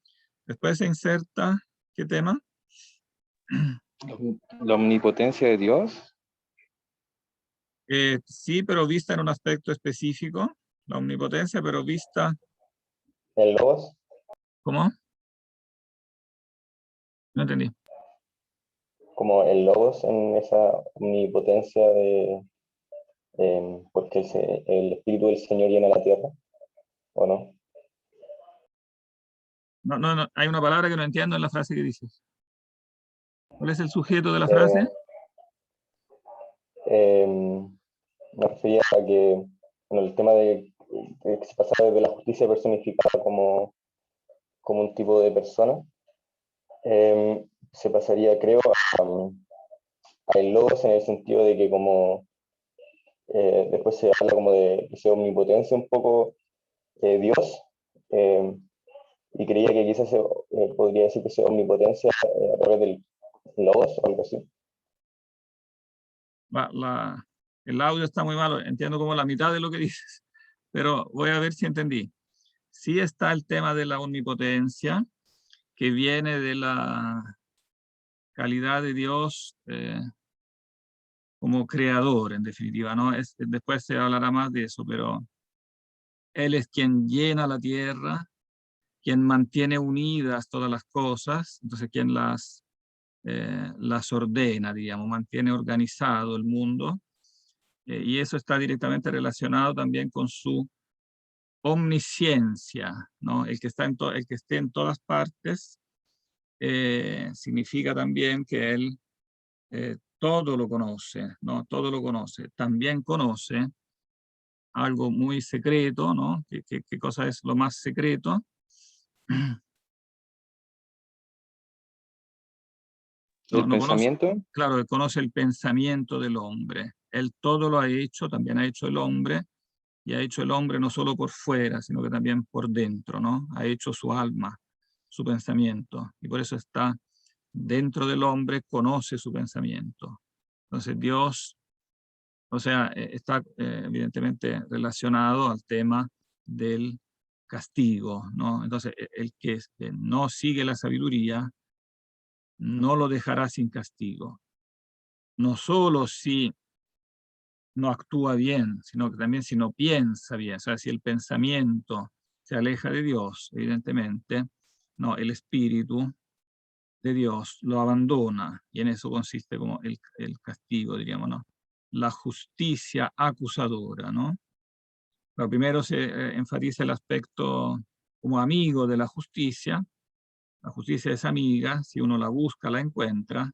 Después se inserta, ¿qué tema? La omnipotencia de Dios. Sí, pero vista en un aspecto específico, la omnipotencia, pero vista, El logos. ¿cómo? No entendí. Como el logos en esa omnipotencia porque el Espíritu del Señor llena la tierra, ¿o no? No, hay una palabra que no entiendo en la frase que dices. ¿Cuál es el sujeto de la frase? Me refería a que bueno, el tema de que se pasa de la justicia personificada como un tipo de persona, se pasaría, creo, a el logos en el sentido de que como después se habla como de que sea omnipotencia un poco Dios, y creía que quizás se podría decir que sea omnipotencia a través del logos o algo así. El audio está muy malo, entiendo como la mitad de lo que dices, pero voy a ver si entendí. Sí está el tema de la omnipotencia, que viene de la calidad de Dios como creador, en definitiva, ¿no? Después se hablará más de eso, pero Él es quien llena la tierra, quien mantiene unidas todas las cosas, entonces quien las ordena, digamos, mantiene organizado el mundo, y eso está directamente relacionado también con su omnisciencia, ¿no? El que esté en todas partes significa también que él todo lo conoce, ¿no? Todo lo conoce. También conoce algo muy secreto, ¿no? ¿Qué cosa es lo más secreto? ¿El pensamiento? Claro, él conoce el pensamiento del hombre. Él todo lo ha hecho, también ha hecho el hombre, y ha hecho el hombre no solo por fuera, sino que también por dentro, ¿no? Ha hecho su alma, su pensamiento, y por eso está dentro del hombre, conoce su pensamiento. Entonces Dios, o sea, está evidentemente relacionado al tema del castigo, ¿no? Entonces el que no sigue la sabiduría, no lo dejará sin castigo. No solo si no actúa bien, sino que también si no piensa bien, o sea, si el pensamiento se aleja de Dios, evidentemente, no, el espíritu de Dios lo abandona, y en eso consiste como el castigo, diríamos, ¿no? la justicia acusadora, ¿no? Pero primero se enfatiza el aspecto como amigo de la justicia. La justicia es amiga, si uno la busca, la encuentra,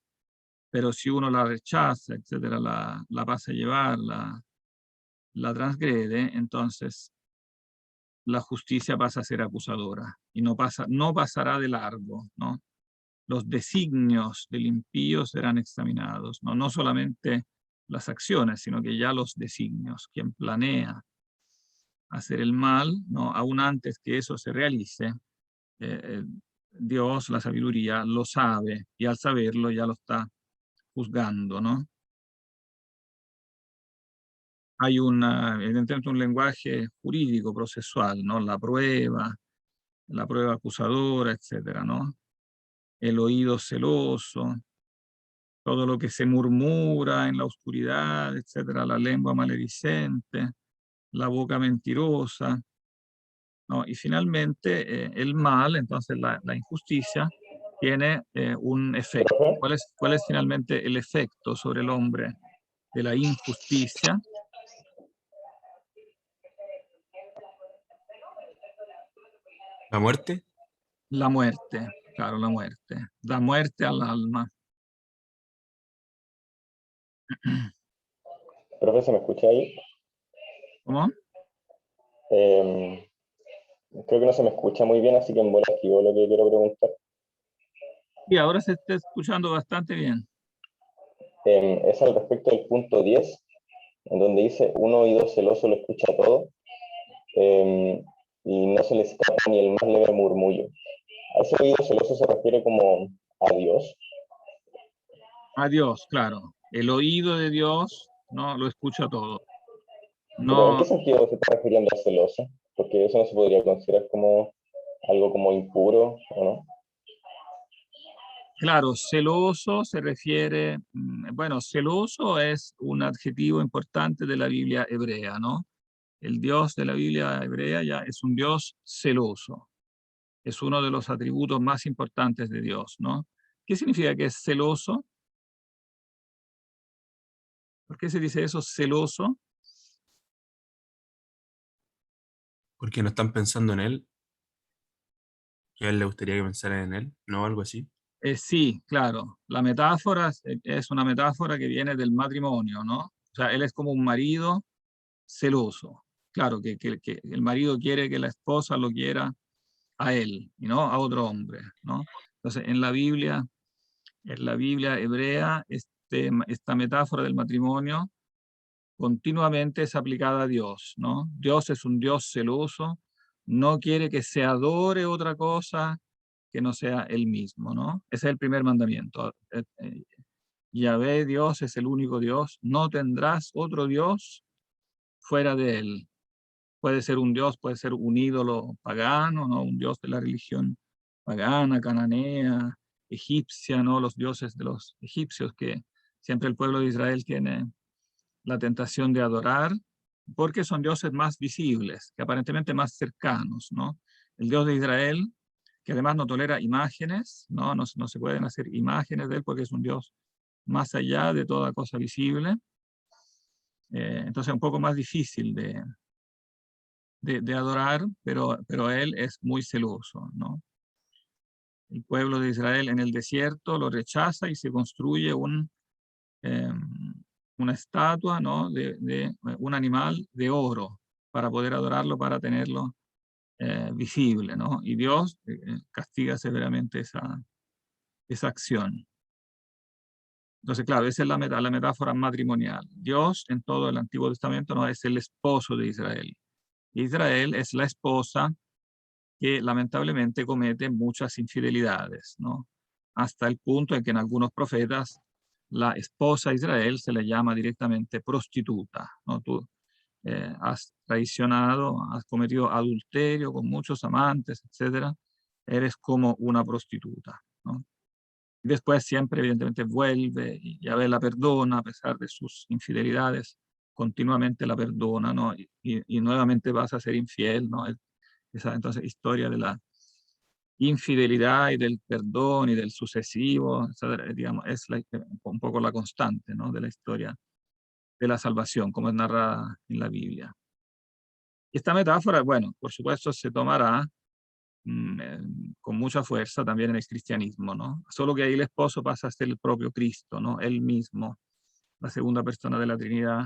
pero si uno la rechaza, etcétera, la pasa a llevar, la transgrede, entonces la justicia pasa a ser acusadora y no pasará de largo, ¿no? Los designios del impío serán examinados, ¿no? No solamente las acciones, sino que ya los designios. Quien planea hacer el mal, ¿no? Aún antes que eso se realice, Dios, la sabiduría, lo sabe, y al saberlo ya lo está juzgando, ¿no? Hay evidentemente un lenguaje jurídico, procesual, ¿no? La prueba acusadora, etcétera, ¿no? El oído celoso, todo lo que se murmura en la oscuridad, etcétera, la lengua maledicente, la boca mentirosa, ¿no? Y finalmente el mal, entonces la injusticia, tiene un efecto. Profe, ¿Cuál es finalmente el efecto sobre el hombre de la injusticia? ¿La muerte? La muerte, claro, la muerte. Da muerte al alma. profe, ¿se me escucha ahí? ¿Cómo? Em, Creo que no se me escucha muy bien, así que en bola esquivo lo que quiero preguntar. Y ahora se está escuchando bastante bien. Es al respecto del punto 10, en donde dice, un oído celoso lo escucha todo, y no se le escapa ni el más leve murmullo. ¿A ese oído celoso se refiere como a Dios? A Dios, claro. El oído de Dios, ¿no? Lo escucha todo. Pero ¿en No, qué sentido se está refiriendo a celoso? Porque eso no se podría considerar como algo como impuro, ¿o no? claro, celoso se refiere, bueno, celoso es un adjetivo importante de la Biblia hebrea, ¿no? El Dios de la Biblia hebrea ya es un Dios celoso. Es uno de los atributos más importantes de Dios, ¿no? ¿Qué significa que es celoso? ¿Por qué se dice eso, celoso? Porque no están pensando en él, que a él le gustaría que pensaran en él, ¿no? Algo así. Sí, claro. La metáfora es una metáfora que viene del matrimonio, ¿no? O sea, él es como un marido celoso. Claro, que el marido quiere que la esposa lo quiera a él y no a otro hombre, ¿no? Entonces, en la Biblia hebrea, esta metáfora del matrimonio continuamente es aplicada a Dios, ¿no? Dios es un Dios celoso, no quiere que se adore otra cosa que no sea él mismo, ¿no? Ese es el primer mandamiento. Yahvé, Dios, es el único Dios, no tendrás otro Dios fuera de él. Puede ser un Dios, puede ser un ídolo pagano, ¿no? Un Dios de la religión pagana, cananea, egipcia, ¿no? Los dioses de los egipcios que siempre el pueblo de Israel tiene la tentación de adorar, porque son dioses más visibles, que aparentemente más cercanos, ¿no? El Dios de Israel, que además no tolera imágenes, ¿no? No se pueden hacer imágenes de él porque es un Dios más allá de toda cosa visible. Entonces es un poco más difícil de adorar, pero él es muy celoso, ¿no? El pueblo de Israel en el desierto lo rechaza y se construye una estatua, ¿no? de un animal de oro para poder adorarlo, para tenerlo visible, ¿no? Y Dios castiga severamente esa acción. Entonces, claro, esa es la metáfora matrimonial. Dios en todo el Antiguo Testamento no es el esposo de Israel. Israel es la esposa que lamentablemente comete muchas infidelidades, ¿no? Hasta el punto en que en algunos profetas la esposa de Israel se le llama directamente prostituta, ¿no? Tú has traicionado, has cometido adulterio con muchos amantes, etcétera, eres como una prostituta, ¿no? Y después siempre, evidentemente, vuelve y Yahvé la perdona a pesar de sus infidelidades, continuamente la perdona, ¿no? Y nuevamente vas a ser infiel, ¿no? Esa entonces historia de la infidelidad y del perdón y del sucesivo, etcétera, digamos, es un poco la constante, ¿no? De la historia de la salvación, como es narrada en la Biblia. Esta metáfora, bueno, por supuesto se tomará con mucha fuerza también en el cristianismo, ¿no? Solo que ahí el esposo pasa a ser el propio Cristo, ¿no? Él mismo, la segunda persona de la Trinidad,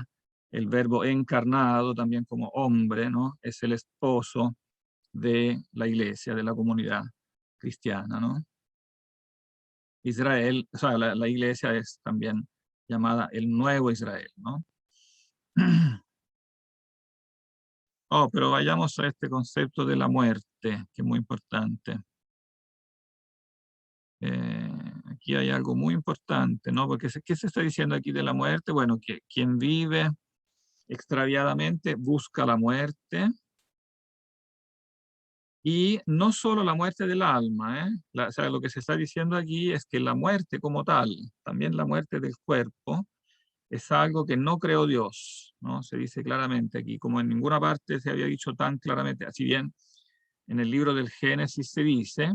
el verbo encarnado también como hombre, ¿no? Es el esposo de la iglesia, de la comunidad cristiana, ¿no? Israel, o sea, la iglesia es también llamada el nuevo Israel, ¿no? Oh, pero vayamos a este concepto de la muerte, que es muy importante. Aquí hay algo muy importante, ¿no? Porque ¿qué se está diciendo aquí de la muerte? Bueno, que quien vive extraviadamente busca la muerte. Y no solo la muerte del alma, ¿eh? O sea, lo que se está diciendo aquí es que la muerte como tal, también la muerte del cuerpo, es algo que no creó Dios, ¿no? Se dice claramente aquí, como en ninguna parte se había dicho tan claramente, así bien en el libro del Génesis se dice,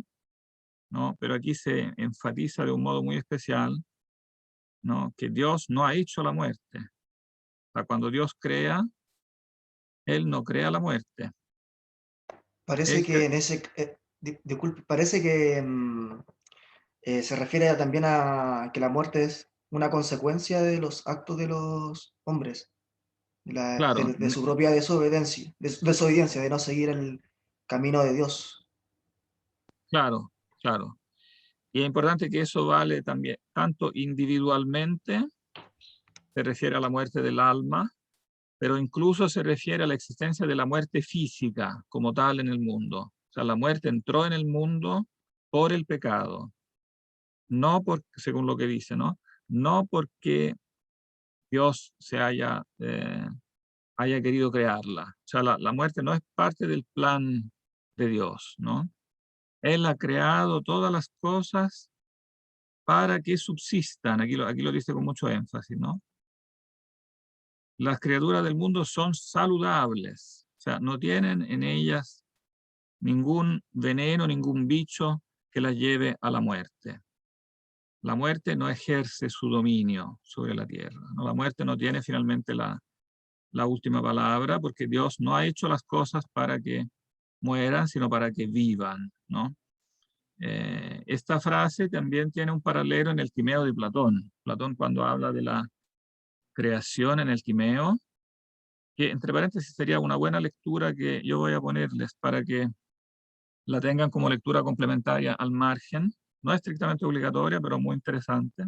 ¿no? Pero aquí se enfatiza de un modo muy especial, ¿no? Que Dios no ha hecho la muerte. O sea, cuando Dios crea, Él no crea la muerte. Parece Él que en ese, disculpe, parece que se refiere también a que la muerte es una consecuencia de los actos de los hombres, claro, de su propia desobediencia, desobediencia, de no seguir el camino de Dios. claro, claro. Y es importante que eso vale también, tanto individualmente, se refiere a la muerte del alma, pero incluso se refiere a la existencia de la muerte física como tal en el mundo. O sea, la muerte entró en el mundo por el pecado, no por, según lo que dice, ¿no? No porque Dios haya querido crearla. O sea, la muerte no es parte del plan de Dios, ¿no? Él ha creado todas las cosas para que subsistan. Aquí lo dice con mucho énfasis, ¿no? Las criaturas del mundo son saludables, o sea, no tienen en ellas ningún veneno, ningún bicho que las lleve a la muerte. La muerte no ejerce su dominio sobre la tierra, ¿no? La muerte no tiene finalmente la última palabra, porque Dios no ha hecho las cosas para que mueran, sino para que vivan, ¿no? Esta frase también tiene un paralelo en el Timeo de Platón. Platón, cuando habla de la creación en el Timeo, que entre paréntesis sería una buena lectura que yo voy a ponerles para que la tengan como lectura complementaria al margen. No es estrictamente obligatoria, pero muy interesante.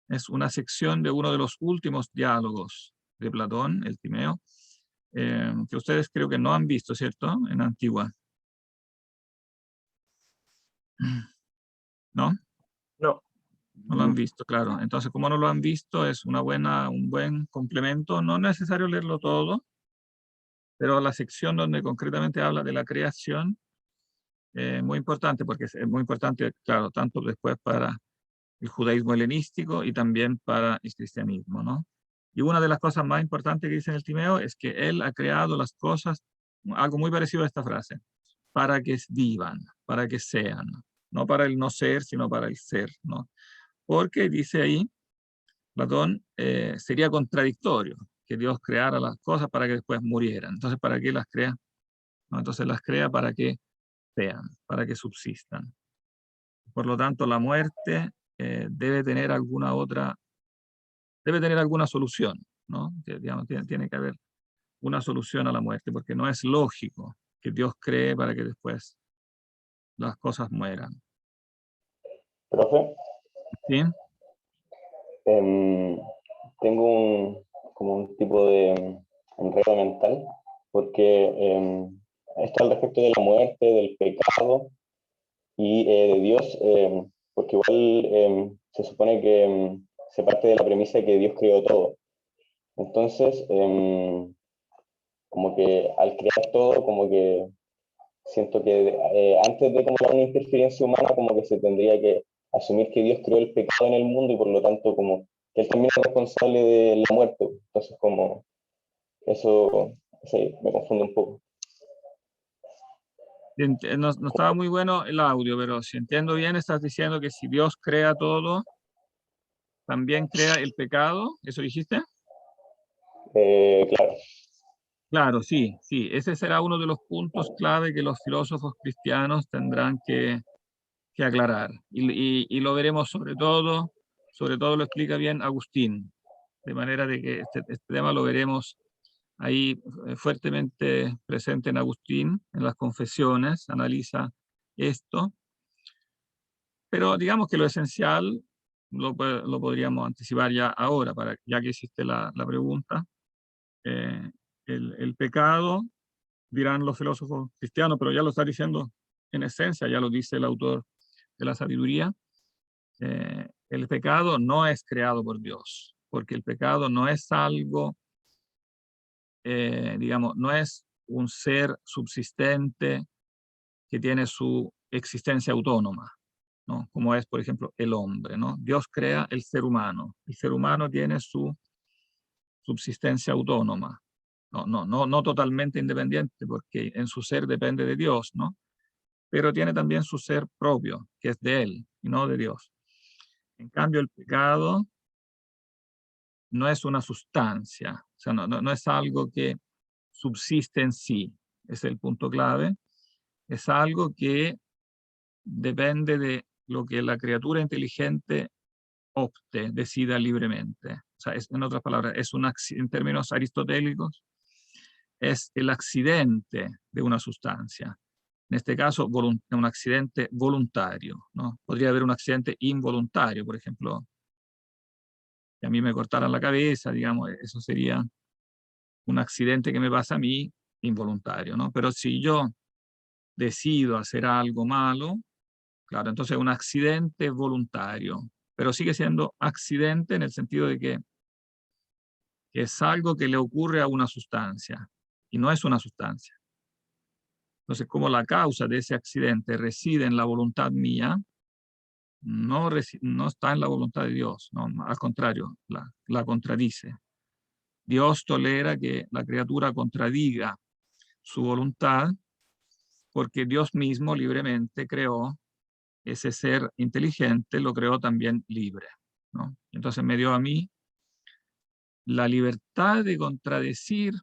Es una sección de uno de los últimos diálogos de Platón, el Timeo, que ustedes creo que no han visto, ¿cierto? En Antigua. ¿No? No. No lo han visto, claro. Entonces, como no lo han visto, es un buen complemento. No es necesario leerlo todo, pero la sección donde concretamente habla de la creación, muy importante, porque es muy importante, claro, tanto después para el judaísmo helenístico y también para el cristianismo, ¿no? Y una de las cosas más importantes que dice en el Timeo es que él ha creado las cosas, algo muy parecido a esta frase, para que vivan, para que sean, no para el no ser, sino para el ser, ¿no? Porque dice ahí, Platón, sería contradictorio que Dios creara las cosas para que después murieran. Entonces, ¿para qué las crea? ¿No? Entonces las crea para que sean, para que subsistan. Por lo tanto, la muerte debe tener alguna solución, ¿no? Que, digamos, tiene que haber una solución a la muerte, porque no es lógico que Dios cree para que después las cosas mueran. Profe, ¿Sí? tengo como un tipo de enredo mental, porque esto al respecto de la muerte, del pecado y de Dios, porque igual se supone que se parte de la premisa de que Dios creó todo. Entonces, como que al crear todo, como que siento que antes de como una interferencia humana, como que se tendría que asumir que Dios creó el pecado en el mundo y por lo tanto como que Él también es responsable de la muerte. Entonces como eso sí, me confunde un poco. No estaba muy bueno el audio, pero si entiendo bien, estás diciendo que si Dios crea todo, también crea el pecado. ¿Eso dijiste? Claro. Claro, sí, sí. Ese será uno de los puntos clave que los filósofos cristianos tendrán que aclarar. Y lo veremos sobre todo lo explica bien Agustín, de manera de que este tema lo veremos ahí fuertemente presente en Agustín, en las Confesiones, analiza esto. Pero digamos que lo esencial lo podríamos anticipar ya ahora, ya que hiciste la pregunta. El pecado, dirán los filósofos cristianos, pero ya lo está diciendo en esencia, ya lo dice el autor de la sabiduría. El pecado no es creado por Dios, porque el pecado no es algo, digamos, no es un ser subsistente que tiene su existencia autónoma, ¿no? Como es, por ejemplo, el hombre, ¿no? Dios crea el ser humano tiene su subsistencia autónoma, no totalmente independiente, porque en su ser depende de Dios, ¿no? Pero tiene también su ser propio, que es de él y no de Dios. En cambio, el pecado no es una sustancia, o sea, no es algo que subsiste en sí, es el punto clave, es algo que depende de lo que la criatura inteligente opte, decida libremente. O sea, en otras palabras, en términos aristotélicos, es el accidente de una sustancia. En este caso, un accidente voluntario, ¿no? Podría haber un accidente involuntario, por ejemplo, que a mí me cortaran la cabeza, digamos, eso sería un accidente que me pasa a mí involuntario, ¿no? Pero si yo decido hacer algo malo, claro, entonces es un accidente voluntario, pero sigue siendo accidente en el sentido de que es algo que le ocurre a una sustancia y no es una sustancia. Entonces, como la causa de ese accidente reside en la voluntad mía, no está en la voluntad de Dios, ¿no? Al contrario, la contradice. Dios tolera que la criatura contradiga su voluntad porque Dios mismo libremente creó ese ser inteligente, lo creó también libre, ¿no? Entonces me dio a mí la libertad de contradecir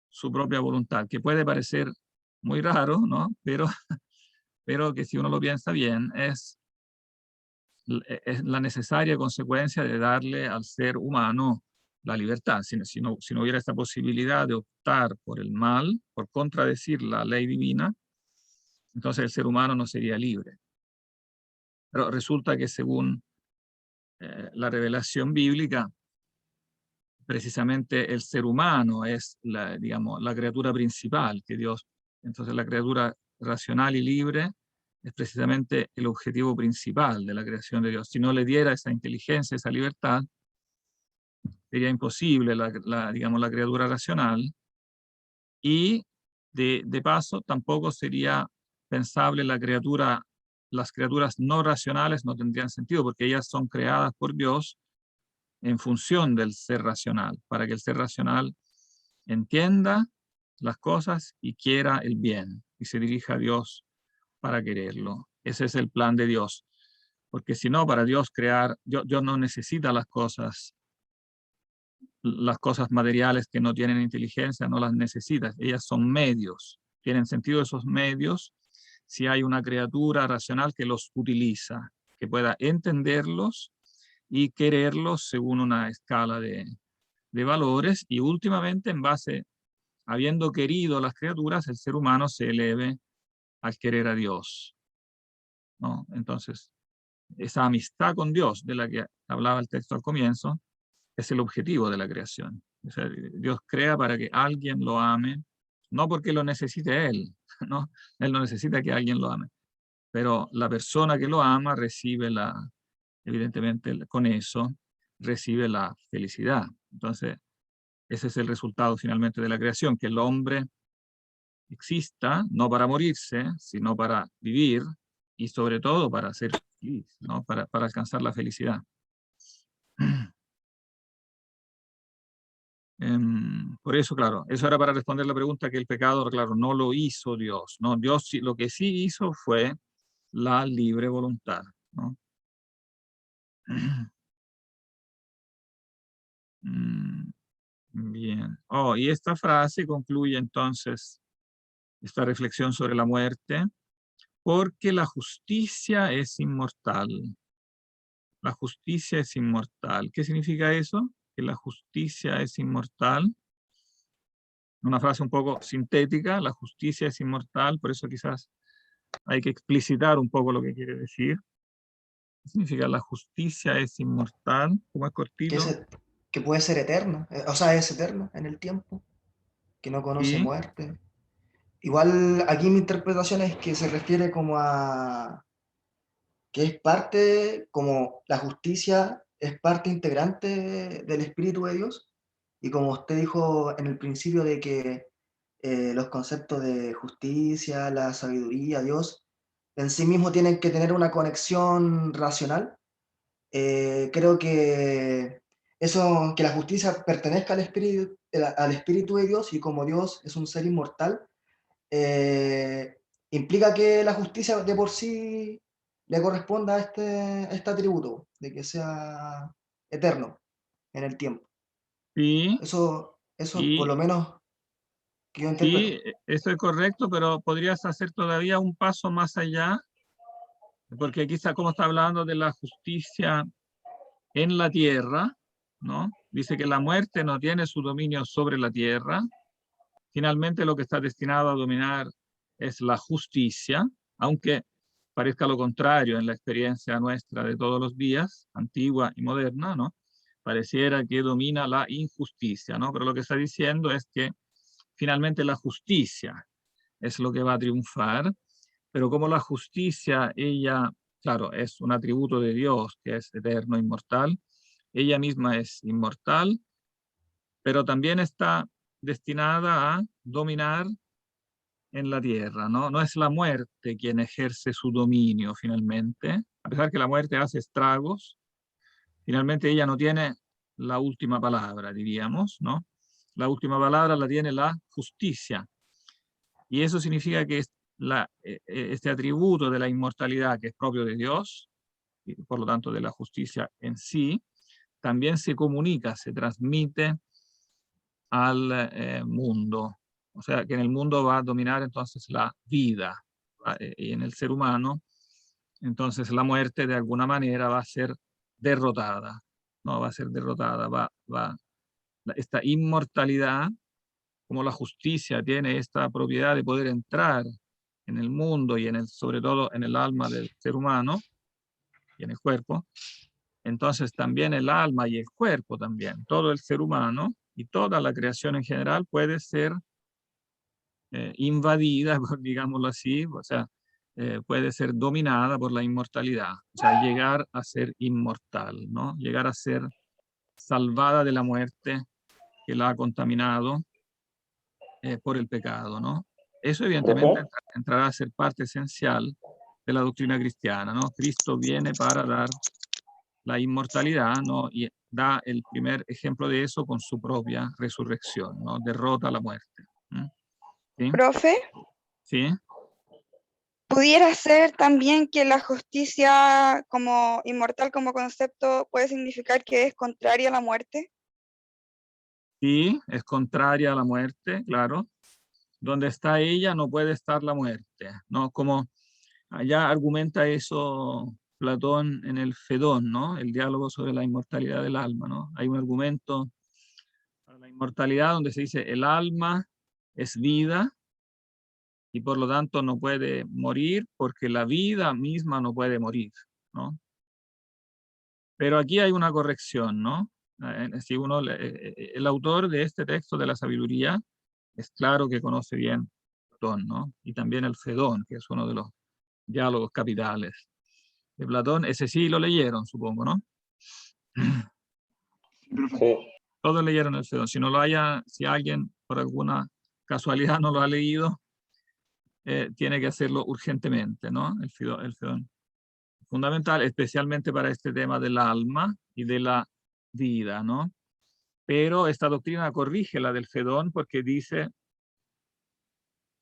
su propia voluntad, que puede parecer muy raro, ¿no? Pero que si uno lo piensa bien, es la necesaria consecuencia de darle al ser humano la libertad. Si no hubiera esta posibilidad de optar por el mal, por contradecir la ley divina, entonces el ser humano no sería libre. Pero resulta que según la revelación bíblica, precisamente el ser humano es digamos, la criatura principal que Dios, entonces la criatura racional y libre es precisamente el objetivo principal de la creación de Dios. Si no le diera esa inteligencia, esa libertad, sería imposible digamos, la criatura racional, y de paso tampoco sería pensable las criaturas no racionales no tendrían sentido, porque ellas son creadas por Dios en función del ser racional, para que el ser racional entienda las cosas y quiera el bien, y se dirija a Dios para quererlo. Ese es el plan de Dios. Porque si no, para Dios Dios no necesita las cosas materiales que no tienen inteligencia, no las necesita. Ellas son medios. Tienen sentido esos medios si hay una criatura racional que los utiliza, que pueda entenderlos y quererlos según una escala de valores, y últimamente habiendo querido las criaturas, el ser humano se eleve al querer a Dios, ¿no? Entonces, esa amistad con Dios de la que hablaba el texto al comienzo es el objetivo de la creación. O sea, Dios crea para que alguien lo ame, no porque lo necesite Él, ¿no? Él no necesita que alguien lo ame, pero la persona que lo ama recibe evidentemente con eso, recibe la felicidad. Entonces, ese es el resultado finalmente de la creación, que el hombre exista, no para morirse, sino para vivir y sobre todo para ser feliz, ¿no? Para alcanzar la felicidad. Por eso, claro, eso era para responder la pregunta que el pecado, claro, no lo hizo Dios, ¿no? Dios lo que sí hizo fue la libre voluntad, ¿no? Bien. Oh, y esta frase concluye entonces esta reflexión sobre la muerte, porque la justicia es inmortal. La justicia es inmortal. ¿Qué significa eso? Que la justicia es inmortal. Una frase un poco sintética, la justicia es inmortal, por eso quizás hay que explicitar un poco lo que quiere decir. ¿Qué significa la justicia es inmortal? ¿Cómo es Que, cortito? que puede ser eterna, o sea, es eterna en el tiempo, que no conoce Sí, muerte. Igual aquí mi interpretación es que se refiere como a que es parte, como la justicia es parte integrante del Espíritu de Dios, y como usted dijo en el principio de que los conceptos de justicia, la sabiduría, Dios, en sí mismo tienen que tener una conexión racional. Creo que eso, que la justicia pertenezca al espíritu de Dios, y como Dios es un ser inmortal, eh, implica que la justicia de por sí le corresponda a este atributo, de que sea eterno en el tiempo. sí, Eso por y lo menos que yo sí, interpreto. eso es correcto, pero podrías hacer todavía un paso más allá, porque aquí está como está hablando de la justicia en la tierra, ¿no? Dice que la muerte no tiene su dominio sobre la tierra. Finalmente lo que está destinado a dominar es la justicia, aunque parezca lo contrario en la experiencia nuestra de todos los días, antigua y moderna, ¿no? Pareciera que domina la injusticia, ¿no? Pero lo que está diciendo es que finalmente la justicia es lo que va a triunfar, pero como la justicia, ella, claro, es un atributo de Dios que es eterno, inmortal, ella misma es inmortal, pero también está destinada a dominar en la tierra, ¿no? No es la muerte quien ejerce su dominio finalmente, a pesar que la muerte hace estragos, finalmente ella no tiene la última palabra, diríamos, ¿no? La última palabra la tiene la justicia. Y eso significa que este atributo de la inmortalidad que es propio de Dios, y por lo tanto de la justicia en sí, también se comunica, se transmite al mundo. O sea, que en el mundo va a dominar entonces la vida. Y en el ser humano, entonces la muerte de alguna manera va a ser derrotada. No va a ser derrotada, esta inmortalidad, como la justicia tiene esta propiedad de poder entrar en el mundo y sobre todo en el alma del ser humano y en el cuerpo, entonces también el alma y el cuerpo también, todo el ser humano y toda la creación en general puede ser invadida, digámoslo así, o sea, puede ser dominada por la inmortalidad, o sea, llegar a ser inmortal, ¿no? Llegar a ser salvada de la muerte que la ha contaminado por el pecado, ¿no? Eso evidentemente Profe, entrará a ser parte esencial de la doctrina cristiana, ¿no? Cristo viene para dar la inmortalidad, ¿no? Y da el primer ejemplo de eso con su propia resurrección, ¿no? Derrota la muerte. ¿Sí? Profe, ¿Sí? ¿pudiera ser también que la justicia como inmortal como concepto puede significar que es contraria a la muerte? Sí, es contraria a la muerte, claro. Donde está ella no puede estar la muerte, ¿no? Como allá argumenta eso Platón en el Fedón, ¿no? El diálogo sobre la inmortalidad del alma, ¿no? Hay un argumento para la inmortalidad donde se dice el alma es vida y por lo tanto no puede morir porque la vida misma no puede morir, ¿no? Pero aquí hay una corrección, ¿no? Si el autor de este texto de la sabiduría es claro que conoce bien Platón, ¿no? Y también el Fedón, que es uno de los diálogos capitales de Platón. Ese sí lo leyeron, supongo, ¿no? sí, Todos leyeron el Fedón. Si no lo haya, si alguien por alguna casualidad no lo ha leído, tiene que hacerlo urgentemente, ¿no? El Fedón. Fundamental, especialmente para este tema del alma y de la vida, ¿no? Pero esta doctrina corrige la del Fedón porque dice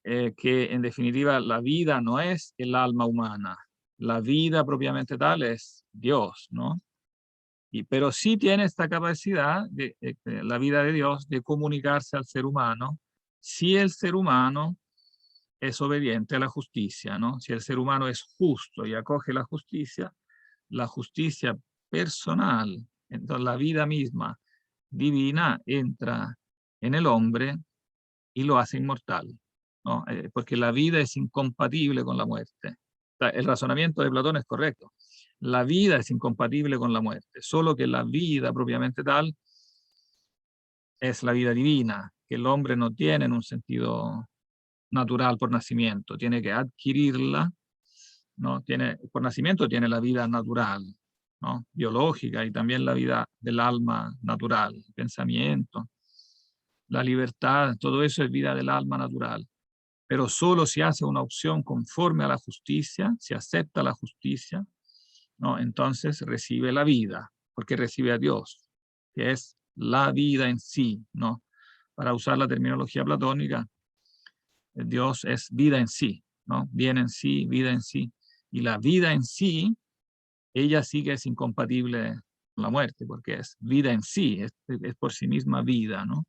que en definitiva la vida no es el alma humana, la vida propiamente tal es Dios, ¿no? Pero sí tiene esta capacidad, la vida de Dios, de comunicarse al ser humano, si el ser humano es obediente a la justicia, ¿no? Si el ser humano es justo y acoge la justicia personal, entonces la vida misma divina entra en el hombre y lo hace inmortal, ¿no? Porque la vida es incompatible con la muerte. O sea, el razonamiento de Platón es correcto. La vida es incompatible con la muerte, solo que la vida propiamente tal es la vida divina, que el hombre no tiene en un sentido natural por nacimiento, tiene que adquirirla, ¿no? Por nacimiento tiene la vida natural, ¿no? Biológica, y también la vida del alma natural, el pensamiento, la libertad, todo eso es vida del alma natural. Pero solo si hace una opción conforme a la justicia, si acepta la justicia, ¿no? Entonces recibe la vida, porque recibe a Dios, que es la vida en sí, ¿no? Para usar la terminología platónica, Dios es vida en sí, ¿no? Bien en sí, vida en sí. Y la vida en sí, ella sí que es incompatible con la muerte, porque es vida en sí, es por sí misma vida, ¿no?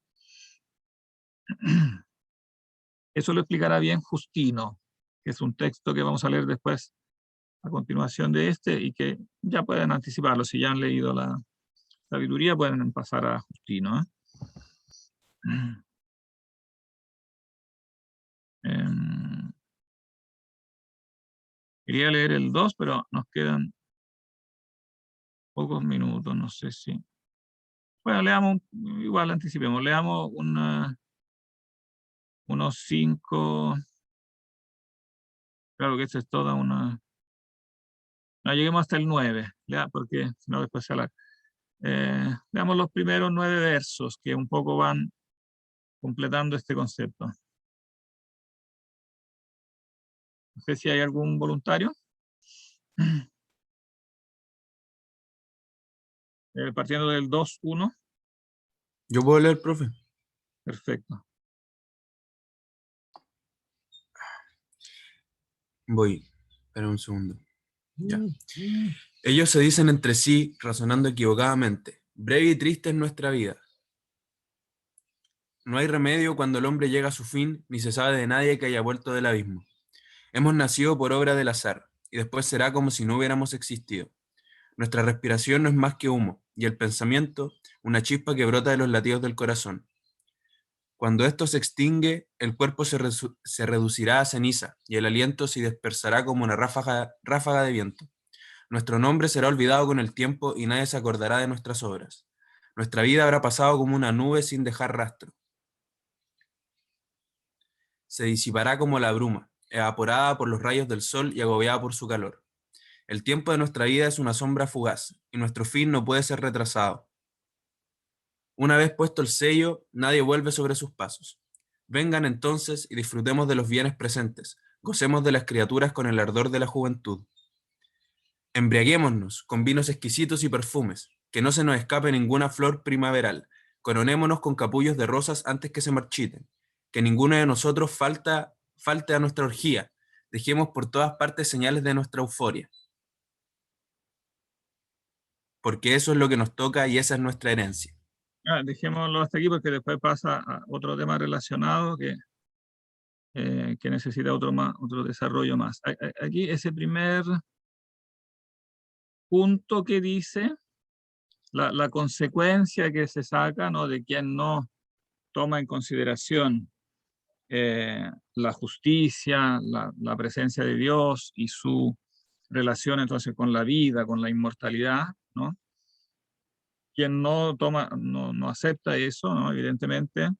Eso lo explicará bien Justino, que es un texto que vamos a leer después a continuación de este, y que ya pueden anticiparlo. Si ya han leído la sabiduría, pueden pasar a Justino, ¿eh? Quería leer el 2, pero nos quedan pocos minutos, no sé si... Bueno, leamos, igual anticipemos, leamos unos 5... Claro que esta es toda una... No, lleguemos hasta el 9, porque si no después se alarga. Veamos los primeros 9 versos que un poco van completando este concepto. No sé si hay algún voluntario. Partiendo del 2.1. ¿Yo puedo leer, profe? Perfecto. Voy. Espera un segundo. Ya. Ellos se dicen entre sí, razonando equivocadamente: breve y triste es nuestra vida. No hay remedio cuando el hombre llega a su fin, ni se sabe de nadie que haya vuelto del abismo. Hemos nacido por obra del azar, y después será como si no hubiéramos existido. Nuestra respiración no es más que humo, y el pensamiento, una chispa que brota de los latidos del corazón. Cuando esto se extingue, el cuerpo se reducirá a ceniza, y el aliento se dispersará como una ráfaga de viento. Nuestro nombre será olvidado con el tiempo, y nadie se acordará de nuestras obras. Nuestra vida habrá pasado como una nube sin dejar rastro. Se disipará como la bruma, evaporada por los rayos del sol y agobiada por su calor. El tiempo de nuestra vida es una sombra fugaz, y nuestro fin no puede ser retrasado. Una vez puesto el sello, nadie vuelve sobre sus pasos. Vengan entonces y disfrutemos de los bienes presentes, gocemos de las criaturas con el ardor de la juventud. Embriaguémonos con vinos exquisitos y perfumes, que no se nos escape ninguna flor primaveral. Coronémonos con capullos de rosas antes que se marchiten. Que ninguno de nosotros falte a nuestra orgía. Dejemos por todas partes señales de nuestra euforia. Porque eso es lo que nos toca y esa es nuestra herencia. Dejémoslo hasta aquí porque después pasa a otro tema relacionado que necesita otro desarrollo más. Aquí ese primer punto que dice, la consecuencia que se saca, ¿no?, de quien no toma en consideración la justicia, la presencia de Dios y su relación entonces con la vida, con la inmortalidad, ¿no? Quien no toma, no acepta eso, ¿no? Evidentemente,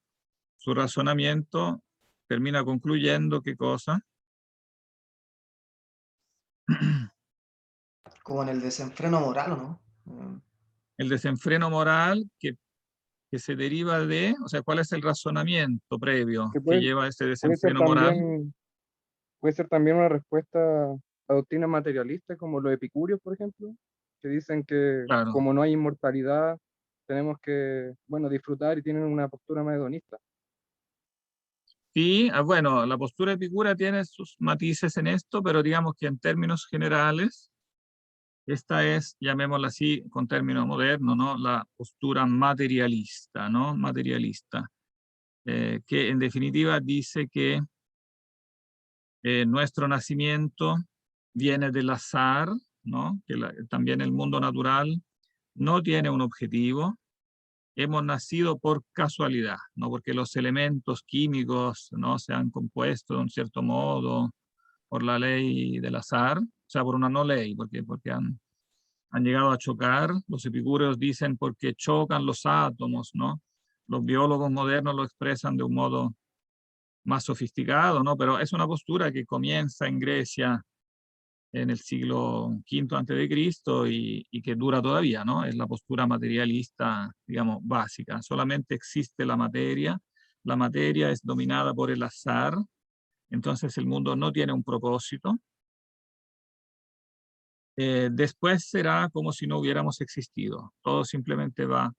su razonamiento termina concluyendo ¿qué cosa? Como en el desenfreno moral, ¿o no? El desenfreno moral que se deriva de, o sea, ¿cuál es el razonamiento previo que lleva a ese desenfreno moral? Puede ser también una respuesta a doctrinas materialistas como los epicúreos, por ejemplo, que dicen que Claro. como no hay inmortalidad, tenemos que, bueno, disfrutar, y tienen una postura más hedonista. Sí, bueno, la postura epicúrea tiene sus matices en esto, pero digamos que en términos generales, Esta es, llamémosla así, con término moderno, ¿no? La postura materialista, ¿no? Materialista, que en definitiva dice que nuestro nacimiento viene del azar, ¿no? Que también el mundo natural no tiene un objetivo. Hemos nacido por casualidad, ¿no? Porque los elementos químicos, ¿no? Se han compuesto de un cierto modo por la ley del azar, o sea, por una no ley, porque han llegado a chocar. Los epicúreos dicen porque chocan los átomos, ¿no? Los biólogos modernos lo expresan de un modo más sofisticado, ¿no? Pero es una postura que comienza en Grecia en el siglo V a.C. y que dura todavía, ¿no? Es la postura materialista, digamos, básica. Solamente existe la materia es dominada por el azar, entonces el mundo no tiene un propósito. Después será como si no hubiéramos existido, todo simplemente va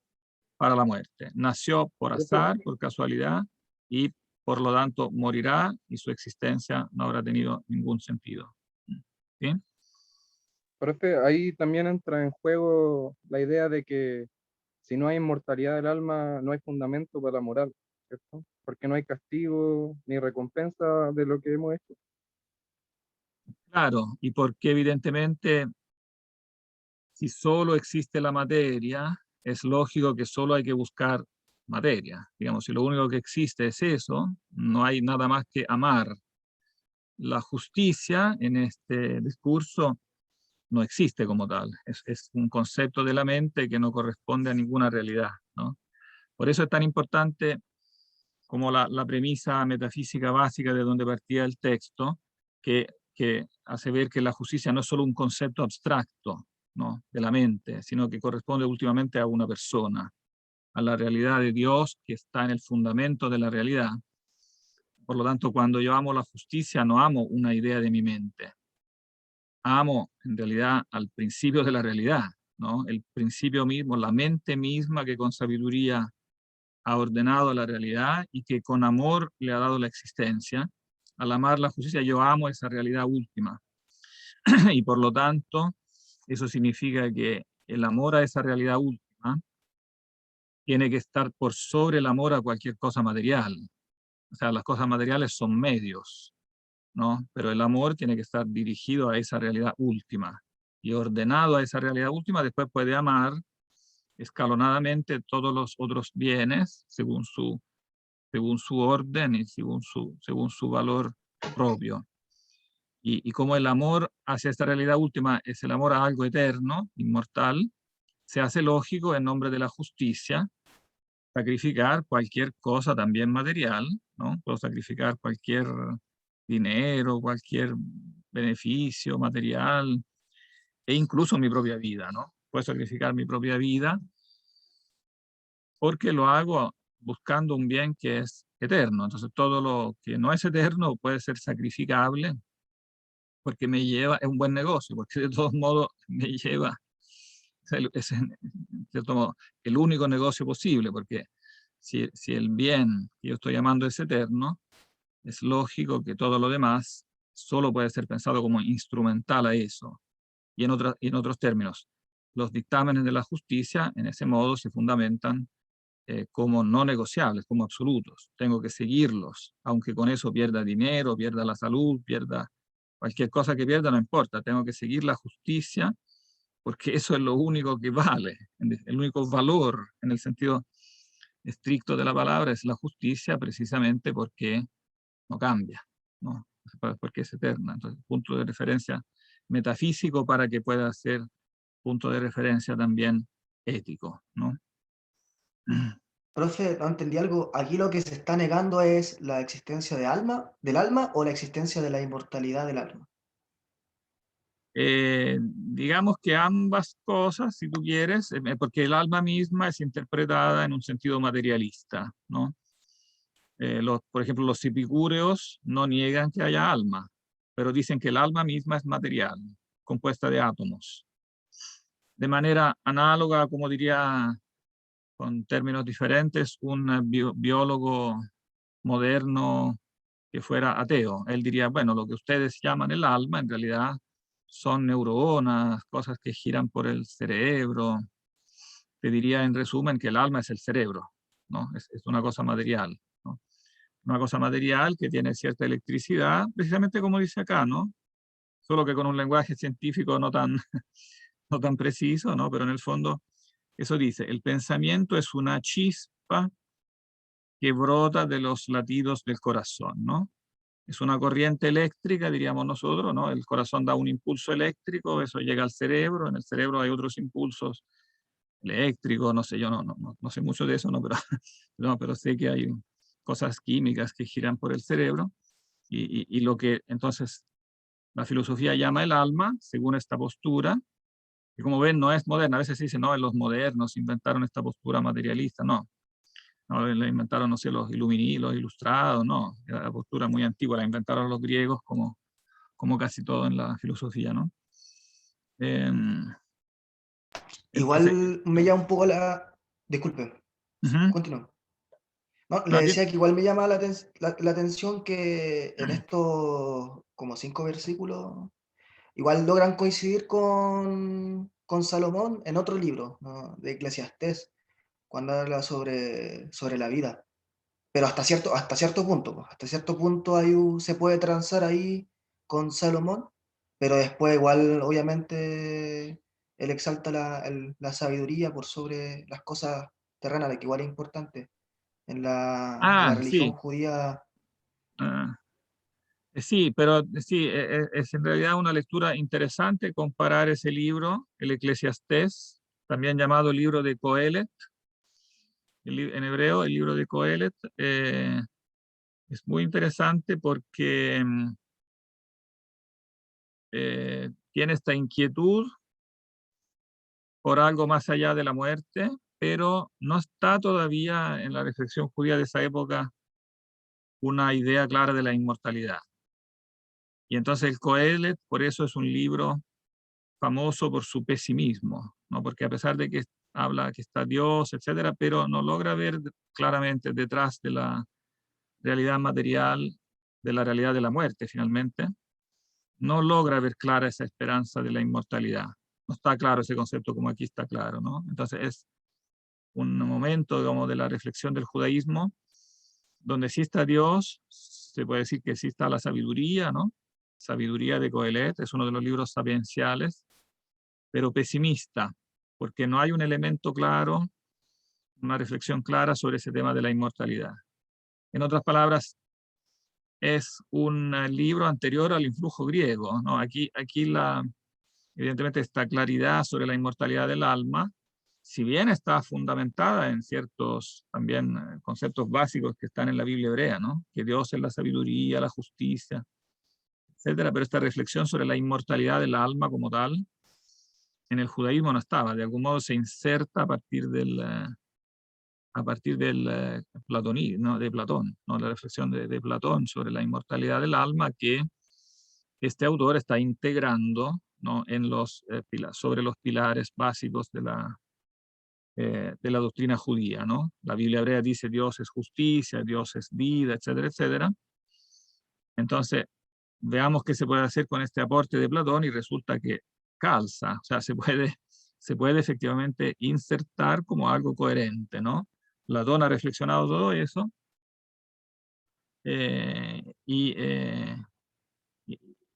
para la muerte. Nació por azar, por casualidad, y por lo tanto morirá y su existencia no habrá tenido ningún sentido. ¿Sí? Profe, ahí también entra en juego la idea de que si no hay inmortalidad del alma, no hay fundamento para la moral, ¿cierto? Porque no hay castigo ni recompensa de lo que hemos hecho. Claro, y porque evidentemente si solo existe la materia, es lógico que solo hay que buscar materia. Digamos, si lo único que existe es eso, no hay nada más que amar. La justicia en este discurso no existe como tal. Es un concepto de la mente que no corresponde a ninguna realidad, ¿no? Por eso es tan importante como la premisa metafísica básica de donde partía el texto, que hace ver que la justicia no es solo un concepto abstracto, ¿no? De la mente, sino que corresponde últimamente a una persona, a la realidad de Dios que está en el fundamento de la realidad. Por lo tanto, cuando yo amo la justicia, no amo una idea de mi mente. Amo en realidad al principio de la realidad, ¿no? El principio mismo, la mente misma que con sabiduría ha ordenado la realidad y que con amor le ha dado la existencia. Al amar la justicia, yo amo esa realidad última. Y por lo tanto, eso significa que el amor a esa realidad última tiene que estar por sobre el amor a cualquier cosa material. O sea, las cosas materiales son medios, ¿no? Pero el amor tiene que estar dirigido a esa realidad última y ordenado a esa realidad última. Después puede amar escalonadamente todos los otros bienes según su orden y según su valor propio. Y como el amor hacia esta realidad última es el amor a algo eterno, inmortal, se hace lógico en nombre de la justicia sacrificar cualquier cosa también material, ¿no? Puedo sacrificar cualquier dinero, cualquier beneficio material, e incluso mi propia vida, ¿no? Puedo sacrificar mi propia vida porque lo hago buscando un bien que es eterno. Entonces todo lo que no es eterno puede ser sacrificable porque me lleva, es un buen negocio, porque de todos modos me lleva, es en cierto modo el único negocio posible, porque si el bien que yo estoy llamando es eterno, es lógico que todo lo demás solo puede ser pensado como instrumental a eso. Y en otros términos, los dictámenes de la justicia en ese modo se fundamentan como no negociables, como absolutos. Tengo que seguirlos, aunque con eso pierda dinero, pierda la salud, pierda cualquier cosa que pierda, no importa. Tengo que seguir la justicia porque eso es lo único que vale. El único valor en el sentido estricto de la palabra es la justicia, precisamente porque no cambia, ¿no? Porque es eterna. Entonces, punto de referencia metafísico para que pueda ser punto de referencia también ético, ¿no? Profe, no entendí algo. Aquí lo que se está negando es la existencia del alma o la existencia de la inmortalidad del alma. Digamos que ambas cosas, si tú quieres, porque el alma misma es interpretada en un sentido materialista, ¿no? Por ejemplo, los epicúreos no niegan que haya alma, pero dicen que el alma misma es material, compuesta de átomos. De manera análoga, como diría, con términos diferentes, un biólogo moderno que fuera ateo. Él diría, bueno, lo que ustedes llaman el alma, en realidad son neuronas, cosas que giran por el cerebro. Te diría en resumen que el alma es el cerebro, ¿no? Es una cosa material, ¿no? Una cosa material que tiene cierta electricidad, precisamente como dice acá, ¿no? Solo que con un lenguaje científico no tan, no tan preciso, ¿no? Pero en el fondo, eso dice, el pensamiento es una chispa que brota de los latidos del corazón, ¿no? Es una corriente eléctrica, diríamos nosotros, ¿no? El corazón da un impulso eléctrico, eso llega al cerebro, en el cerebro hay otros impulsos eléctricos, no sé, yo no sé mucho de eso, ¿no? Pero, no, pero sé que hay cosas químicas que giran por el cerebro, y lo que entonces la filosofía llama el alma, según esta postura, que como ven no es moderna, a veces se dice, no, los modernos inventaron esta postura materialista, no. No, la inventaron, no sé, los los ilustrados, no, era la postura muy antigua, la inventaron los griegos como casi todo en la filosofía, ¿no? Entonces, Igual me llama un poco la... Disculpe, continúo. No, le decía que igual me llama la atención que en estos como 5 versículos igual logran coincidir con Salomón en otro libro, ¿no? De Eclesiastés, cuando habla sobre la vida. Pero hasta cierto punto, pues, hasta cierto punto se puede transar ahí con Salomón, pero después igual obviamente él exalta la sabiduría por sobre las cosas terrenales, que igual es importante. En la religión sí. judía. Sí, pero sí, es en realidad una lectura interesante comparar ese libro, el Eclesiastés, también llamado el libro de Coelet, en hebreo, el libro de Coelet, es muy interesante porque tiene esta inquietud por algo más allá de la muerte, pero no está todavía en la reflexión judía de esa época una idea clara de la inmortalidad. Y entonces el Coelet, por eso es un libro famoso por su pesimismo, ¿no? Porque a pesar de que habla que está Dios, etcétera, pero no logra ver claramente detrás de la realidad material, de la realidad de la muerte finalmente, no logra ver clara esa esperanza de la inmortalidad. No está claro ese concepto como aquí está claro, ¿no? Entonces es un momento, digamos, de la reflexión del judaísmo, donde sí está Dios, se puede decir que sí está la sabiduría, ¿no? Sabiduría de Coelet, es uno de los libros sapienciales, pero pesimista, porque no hay un elemento claro, una reflexión clara sobre ese tema de la inmortalidad. En otras palabras, es un libro anterior al influjo griego, ¿no? Aquí evidentemente esta claridad sobre la inmortalidad del alma, si bien está fundamentada en ciertos también conceptos básicos que están en la Biblia hebrea, ¿no? Que Dios es la sabiduría, la justicia, etcétera, pero esta reflexión sobre la inmortalidad del alma como tal, en el judaísmo no estaba, de algún modo se inserta a partir del platonismo, de Platón, ¿no? La reflexión de Platón sobre la inmortalidad del alma que este autor está integrando, ¿no? Sobre los pilares básicos de la doctrina judía, ¿no? La Biblia hebrea dice Dios es justicia, Dios es vida, etcétera, etcétera. Entonces, veamos qué se puede hacer con este aporte de Platón y resulta que calza, o sea, se puede efectivamente insertar como algo coherente, ¿no? Platón ha reflexionado todo eso y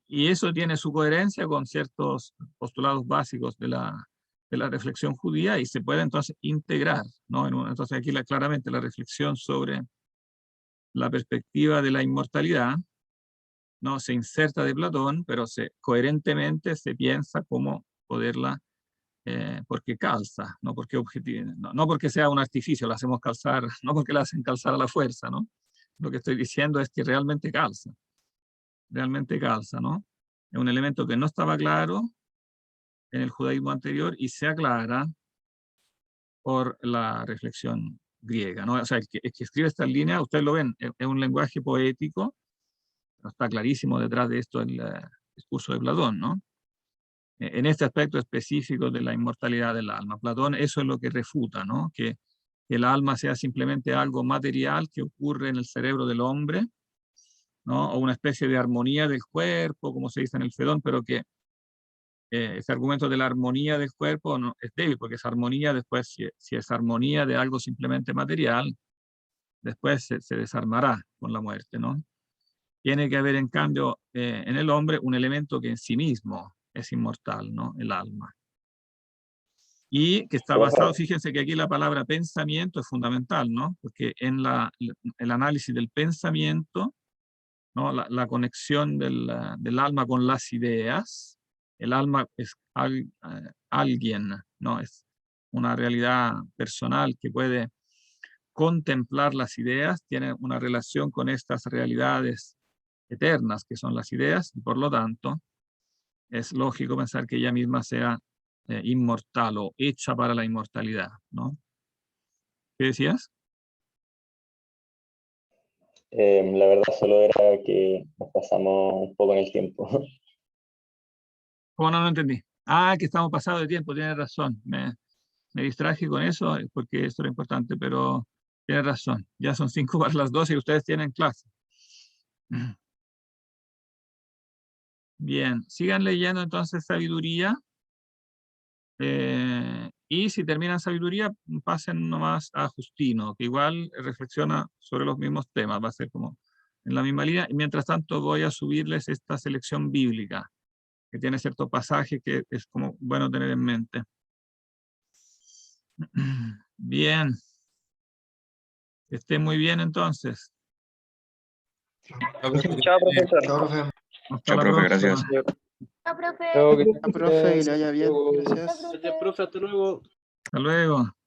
eso tiene su coherencia con ciertos postulados básicos de la reflexión judía y se puede entonces integrar, ¿no? Entonces aquí claramente la reflexión sobre la perspectiva de la inmortalidad, ¿no? Se inserta de Platón, pero coherentemente se piensa cómo poderla, porque calza, no porque, no porque sea un artificio, la hacemos calzar, no porque la hacen calzar a la fuerza, ¿no? Lo que estoy diciendo es que realmente calza, ¿no? Es un elemento que no estaba claro en el judaísmo anterior y se aclara por la reflexión griega, ¿no? O sea, el que escribe estas líneas, ustedes lo ven, es un lenguaje poético, no está clarísimo detrás de esto el discurso de Platón, ¿no? En este aspecto específico de la inmortalidad del alma. Platón eso es lo que refuta, ¿no? Que el alma sea simplemente algo material que ocurre en el cerebro del hombre, ¿no? O una especie de armonía del cuerpo, como se dice en el Fedón, pero que ese argumento de la armonía del cuerpo no, es débil, porque esa armonía después, si es armonía de algo simplemente material, después se desarmará con la muerte, ¿no? Tiene que haber, en cambio, en el hombre un elemento que en sí mismo es inmortal, ¿no? El alma. Y que está basado, fíjense que aquí la palabra pensamiento es fundamental, ¿no? Porque en el análisis del pensamiento, ¿no? La conexión del alma con las ideas, el alma es alguien, ¿no? Es una realidad personal que puede contemplar las ideas, tiene una relación con estas realidades eternas que son las ideas, y por lo tanto es lógico pensar que ella misma sea inmortal o hecha para la inmortalidad, ¿no? ¿Qué decías? La verdad solo era que nos pasamos un poco en el tiempo. ¿Cómo no entendí? Ah, que estamos pasados de tiempo, tienes razón. Me distraje con eso porque esto era importante, pero tienes razón. Ya son 5 para las 12 y ustedes tienen clase. Bien, sigan leyendo entonces sabiduría. Y si terminan sabiduría, pasen nomás a Justino, que igual reflexiona sobre los mismos temas, va a ser como en la misma línea. Y mientras tanto voy a subirles esta selección bíblica, que tiene cierto pasaje que es como bueno tener en mente. Bien. Que estén muy bien entonces. Chao, profe. Chao, profesor. Chao, profe. Hasta Chao, la profe, próxima. gracias. Chao, profe. Chao, que Profe, que le vaya bien. Gracias. Profe, hasta luego. Hasta luego.